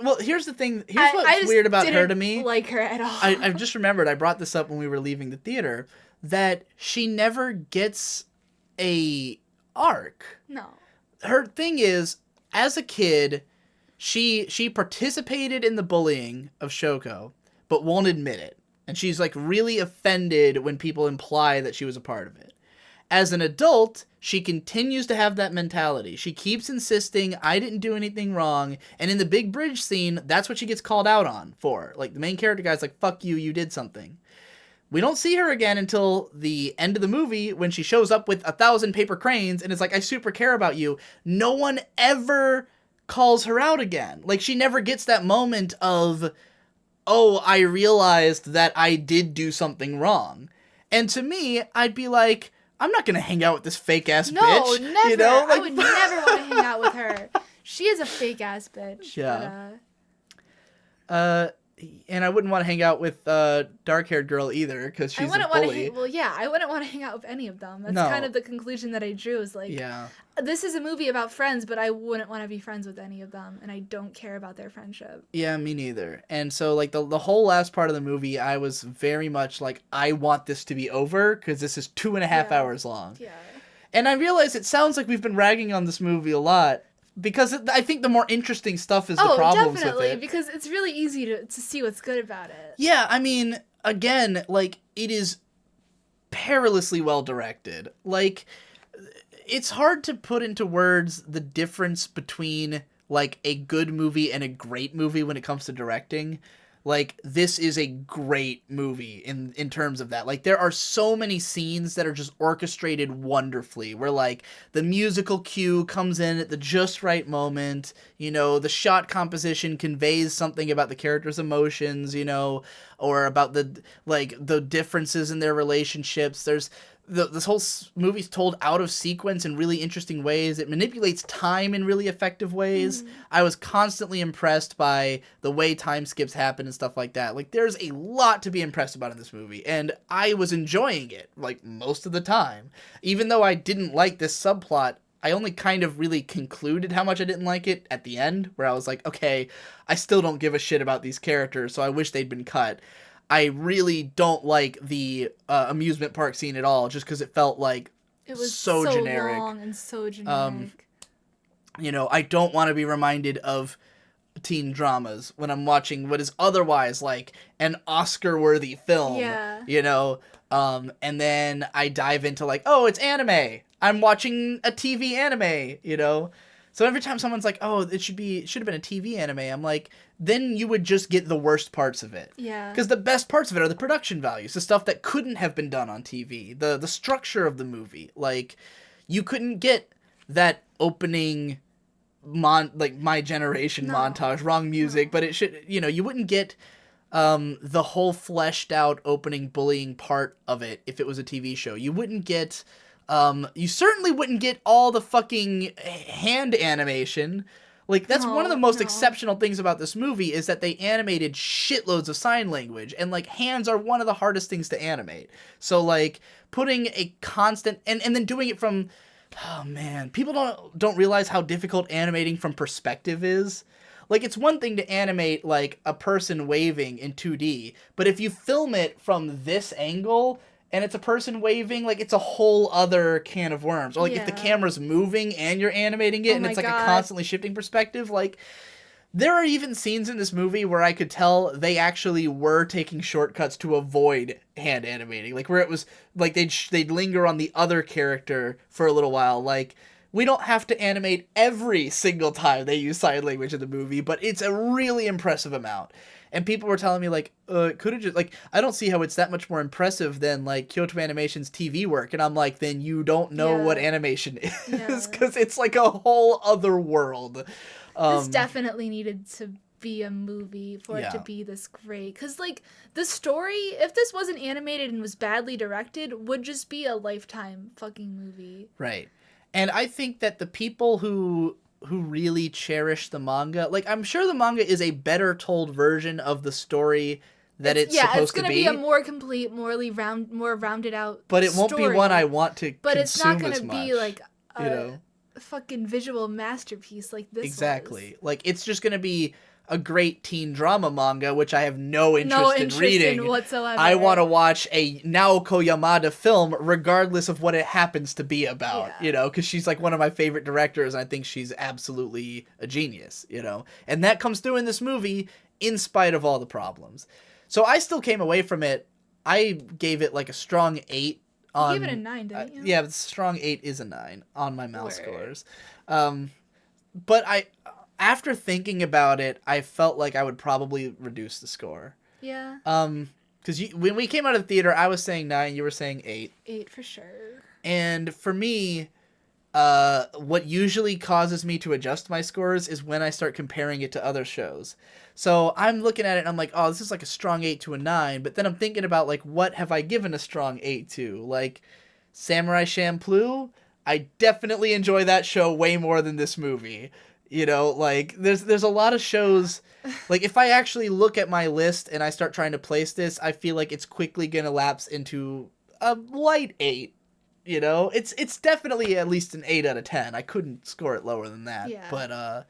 Speaker 1: Well, here's the thing. Here's what's weird about her to me.
Speaker 2: Like her at all.
Speaker 1: I just remembered, I brought this up when we were leaving the theater, that she never gets a arc.
Speaker 2: No.
Speaker 1: Her thing is, as a kid, she participated in the bullying of Shoko, but won't admit it. And she's, like, really offended when people imply that she was a part of it. As an adult, she continues to have that mentality. She keeps insisting, I didn't do anything wrong. And in the big bridge scene, that's what she gets called out on for. Like, the main character guy's like, fuck you, you did something. We don't see her again until the end of the movie when she shows up with 1,000 paper cranes and is like, I super care about you. No one ever calls her out again. Like, she never gets that moment of, oh, I realized that I did do something wrong. And to me, I'd be like, I'm not gonna hang out with this fake-ass bitch.
Speaker 2: No, never.
Speaker 1: You know? Like,
Speaker 2: I would never want to hang out with her. She is a fake-ass bitch.
Speaker 1: Yeah. But, and I wouldn't want to hang out with dark-haired girl either, because she's a bully.
Speaker 2: I wouldn't want to hang out with any of them. That's kind of the conclusion that I drew, is like, this is a movie about friends, but I wouldn't want to be friends with any of them, and I don't care about their friendship.
Speaker 1: Yeah, me neither. And so, like, the whole last part of the movie, I was very much like, I want this to be over, because this is 2.5 hours long.
Speaker 2: Yeah.
Speaker 1: And I realize it sounds like we've been ragging on this movie a lot, because I think the more interesting stuff is the problems with
Speaker 2: definitely,
Speaker 1: it.
Speaker 2: because it's really easy to see what's good about it.
Speaker 1: Yeah, I mean, again, like, it is perilously well directed. Like, it's hard to put into words the difference between, like, a good movie and a great movie when it comes to directing. Like, this is a great movie in terms of that. Like, there are so many scenes that are just orchestrated wonderfully, where, like, the musical cue comes in at the just right moment, you know, the shot composition conveys something about the character's emotions, you know, or about the differences in their relationships. There's this whole movie's told out of sequence in really interesting ways. It manipulates time in really effective ways. I was constantly impressed by the way time skips happen and stuff like that. Like, there's a lot to be impressed about in this movie, and I was enjoying it, like, most of the time. Even though I didn't like this subplot, I only kind of really concluded how much I didn't like it at the end, where I was like, okay, I still don't give a shit about these characters, so I wish they'd been cut. I really don't like the amusement park scene at all, just because it felt like
Speaker 2: it was
Speaker 1: so generic.
Speaker 2: Long and so generic.
Speaker 1: You know, I don't want to be reminded of teen dramas when I'm watching what is otherwise like an Oscar-worthy film.
Speaker 2: Yeah.
Speaker 1: You know, and then I dive into like, oh, it's anime. I'm watching a TV anime. You know. So every time someone's like, oh, it should have been a TV anime, I'm like, then you would just get the worst parts of it.
Speaker 2: Yeah.
Speaker 1: Because the best parts of it are the production values, the stuff that couldn't have been done on TV, the structure of the movie. Like, you couldn't get that opening My Generation montage, wrong music, but it should, you know, you wouldn't get the whole fleshed out opening bullying part of it if it was a TV show. You wouldn't get you certainly wouldn't get all the fucking hand animation. Like, that's one of the most exceptional things about this movie is that they animated shitloads of sign language, and, like, hands are one of the hardest things to animate. So, like, putting a constant and then doing it from, oh man, people don't realize how difficult animating from perspective is. Like, it's one thing to animate, like, a person waving in 2D, but if you film it from this angle and it's a person waving, like, it's a whole other can of worms. Or, like, if the camera's moving and you're animating it and it's, like, a constantly shifting perspective, like, there are even scenes in this movie where I could tell they actually were taking shortcuts to avoid hand animating. Like, where it was, like, they'd linger on the other character for a little while. Like, we don't have to animate every single time they use sign language in the movie, but it's a really impressive amount. And people were telling me, like, could have just, like, I don't see how it's that much more impressive than, like, Kyoto Animation's TV work. And I'm like, then you don't know what animation is, because it's, like, a whole other world.
Speaker 2: This definitely needed to be a movie for it to be this great. Because, like, the story, if this wasn't animated and was badly directed, would just be a Lifetime fucking movie.
Speaker 1: Right. And I think that the people who really cherish the manga, like, I'm sure the manga is a better told version of the story that it's supposed to be.
Speaker 2: Yeah, it's going to be a more complete, more rounded out
Speaker 1: But it won't
Speaker 2: story.
Speaker 1: be one I want to
Speaker 2: But it's not
Speaker 1: going to
Speaker 2: be, like,
Speaker 1: you know,
Speaker 2: a fucking visual masterpiece like this
Speaker 1: Exactly.
Speaker 2: was.
Speaker 1: Like, it's just going to be a great teen drama manga, which I have no interest in reading.
Speaker 2: Whatsoever.
Speaker 1: I want to watch a Naoko Yamada film, regardless of what it happens to be about, you know, because she's, like, one of my favorite directors, and I think she's absolutely a genius, you know. And that comes through in this movie, in spite of all the problems. So I still came away from it. I gave it, like, a strong 8.
Speaker 2: You gave it a 9, didn't you?
Speaker 1: Yeah, the strong 8 is a 9 on my mouse scores. But after thinking about it, I felt like I would probably reduce the score.
Speaker 2: Yeah.
Speaker 1: Because when we came out of the theater, I was saying 9, you were saying 8.
Speaker 2: 8 for sure.
Speaker 1: And for me, what usually causes me to adjust my scores is when I start comparing it to other shows. So I'm looking at it and I'm like, oh, this is like a strong 8 to a 9. But then I'm thinking about, like, what have I given a strong 8 to? Like, Samurai Champloo? I definitely enjoy that show way more than this movie. You know, like, there's a lot of shows, like, if I actually look at my list and I start trying to place this, I feel like it's quickly going to lapse into a light 8, you know? It's definitely at least an 8 out of 10. I couldn't score it lower than that.
Speaker 2: Yeah.
Speaker 1: But,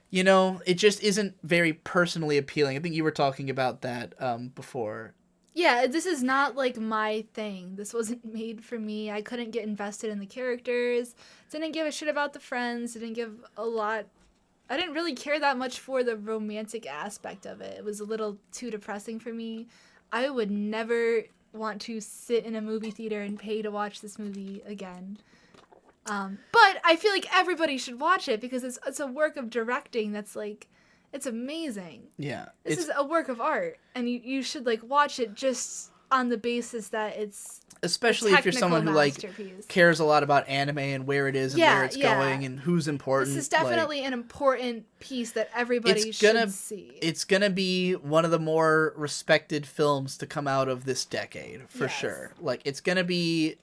Speaker 1: you know, it just isn't very personally appealing. I think you were talking about that before.
Speaker 2: Yeah, this is not like my thing. This wasn't made for me. I couldn't get invested in the characters. Didn't give a shit about the friends. Didn't give a lot. I didn't really care that much for the romantic aspect of it. It was a little too depressing for me. I would never want to sit in a movie theater and pay to watch this movie again. But I feel like everybody should watch it because it's a work of directing that's like, it's amazing.
Speaker 1: Yeah.
Speaker 2: This is a work of art, and you should like watch it just on the basis that it's
Speaker 1: especially
Speaker 2: a
Speaker 1: if you're someone who like
Speaker 2: masterpiece.
Speaker 1: cares a lot about anime and where it is and where it's going and who's important.
Speaker 2: This is definitely an important piece that everybody should see.
Speaker 1: It's gonna be one of the more respected films to come out of this decade for sure. Like it's gonna be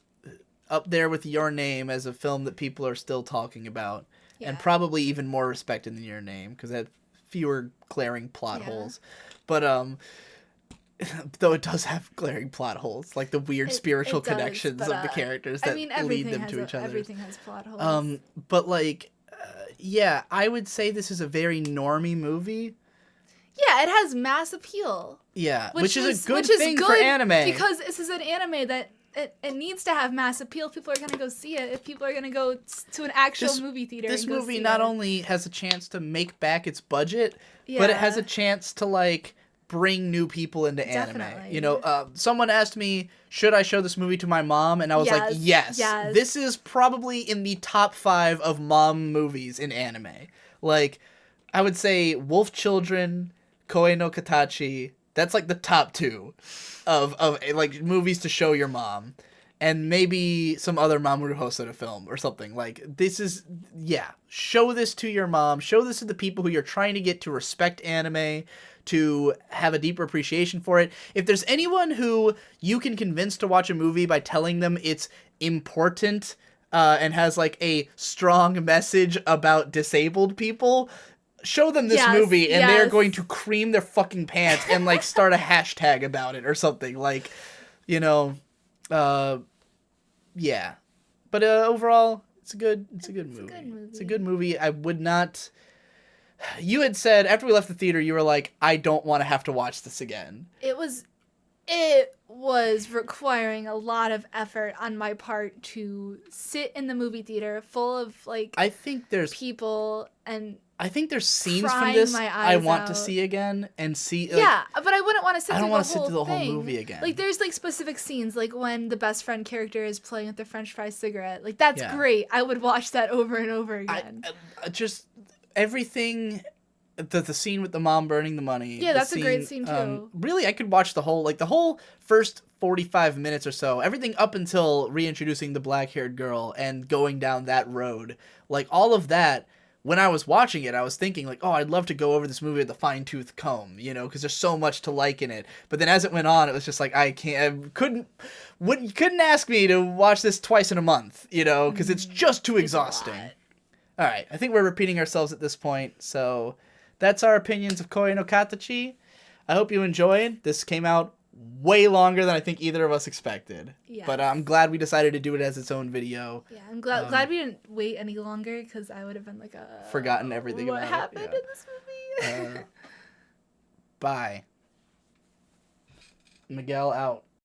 Speaker 1: up there with Your Name as a film that people are still talking about, and probably even more respected than Your Name because it had fewer glaring plot holes. But though it does have glaring plot holes, like the weird spiritual connections of the characters that lead them to each other.
Speaker 2: Everything has plot holes.
Speaker 1: But like, yeah, I would say this is a very normie movie.
Speaker 2: Yeah, it has mass appeal.
Speaker 1: Yeah, which is a good thing for anime.
Speaker 2: Because this is an anime that it needs to have mass appeal. People are going to go see it. If people are going to go to an actual movie theater
Speaker 1: this
Speaker 2: and go
Speaker 1: movie
Speaker 2: see
Speaker 1: not
Speaker 2: it.
Speaker 1: only has a chance to make back its budget, but it has a chance to like bring new people into anime. You know, someone asked me, should I show this movie to my mom? And I was like, yes. This is probably in the top 5 of mom movies in anime. Like, I would say Wolf Children, Koe no Katachi, that's like the top 2 of like movies to show your mom. And maybe some other Mamoru Hosoda film or something. Like, this is, show this to your mom. Show this to the people who you're trying to get to respect anime, to have a deeper appreciation for it. If there's anyone who you can convince to watch a movie by telling them it's important and has, like, a strong message about disabled people, show them this movie and they're going to cream their fucking pants and, like, start a hashtag about it or something. Like, you know... yeah, but overall, it's a good movie. It's a good movie. I would not. You had said after we left the theater, you were like, I don't want to have to watch this again.
Speaker 2: It was requiring a lot of effort on my part to sit in the movie theater full of like.
Speaker 1: I think there's
Speaker 2: people and.
Speaker 1: I think there's scenes from this I want to see again and see. Like,
Speaker 2: but I wouldn't want to sit.
Speaker 1: I don't
Speaker 2: want to
Speaker 1: sit through the whole movie again.
Speaker 2: Like there's like specific scenes, like when the best friend character is playing with the French fry cigarette. Like that's great. I would watch that over and over again.
Speaker 1: I just everything. The scene with the mom burning the money.
Speaker 2: Yeah, that's a great scene too.
Speaker 1: Really, I could watch the whole first 45 minutes or so. Everything up until reintroducing the black-haired girl and going down that road. Like all of that. When I was watching it, I was thinking, like, oh, I'd love to go over this movie with a fine-tooth comb, you know, because there's so much to like in it. But then as it went on, it was just like, you couldn't ask me to watch this twice in a month, you know, because it's just too exhausting. All right, I think we're repeating ourselves at this point, so that's our opinions of Koe no Katachi. I hope you enjoyed. This came out way longer than I think either of us expected. Yeah. But I'm glad we decided to do it as its own video.
Speaker 2: Yeah, I'm glad we didn't wait any longer because I would have been like
Speaker 1: forgotten everything about
Speaker 2: what happened in this movie.
Speaker 1: Bye. Miguel out.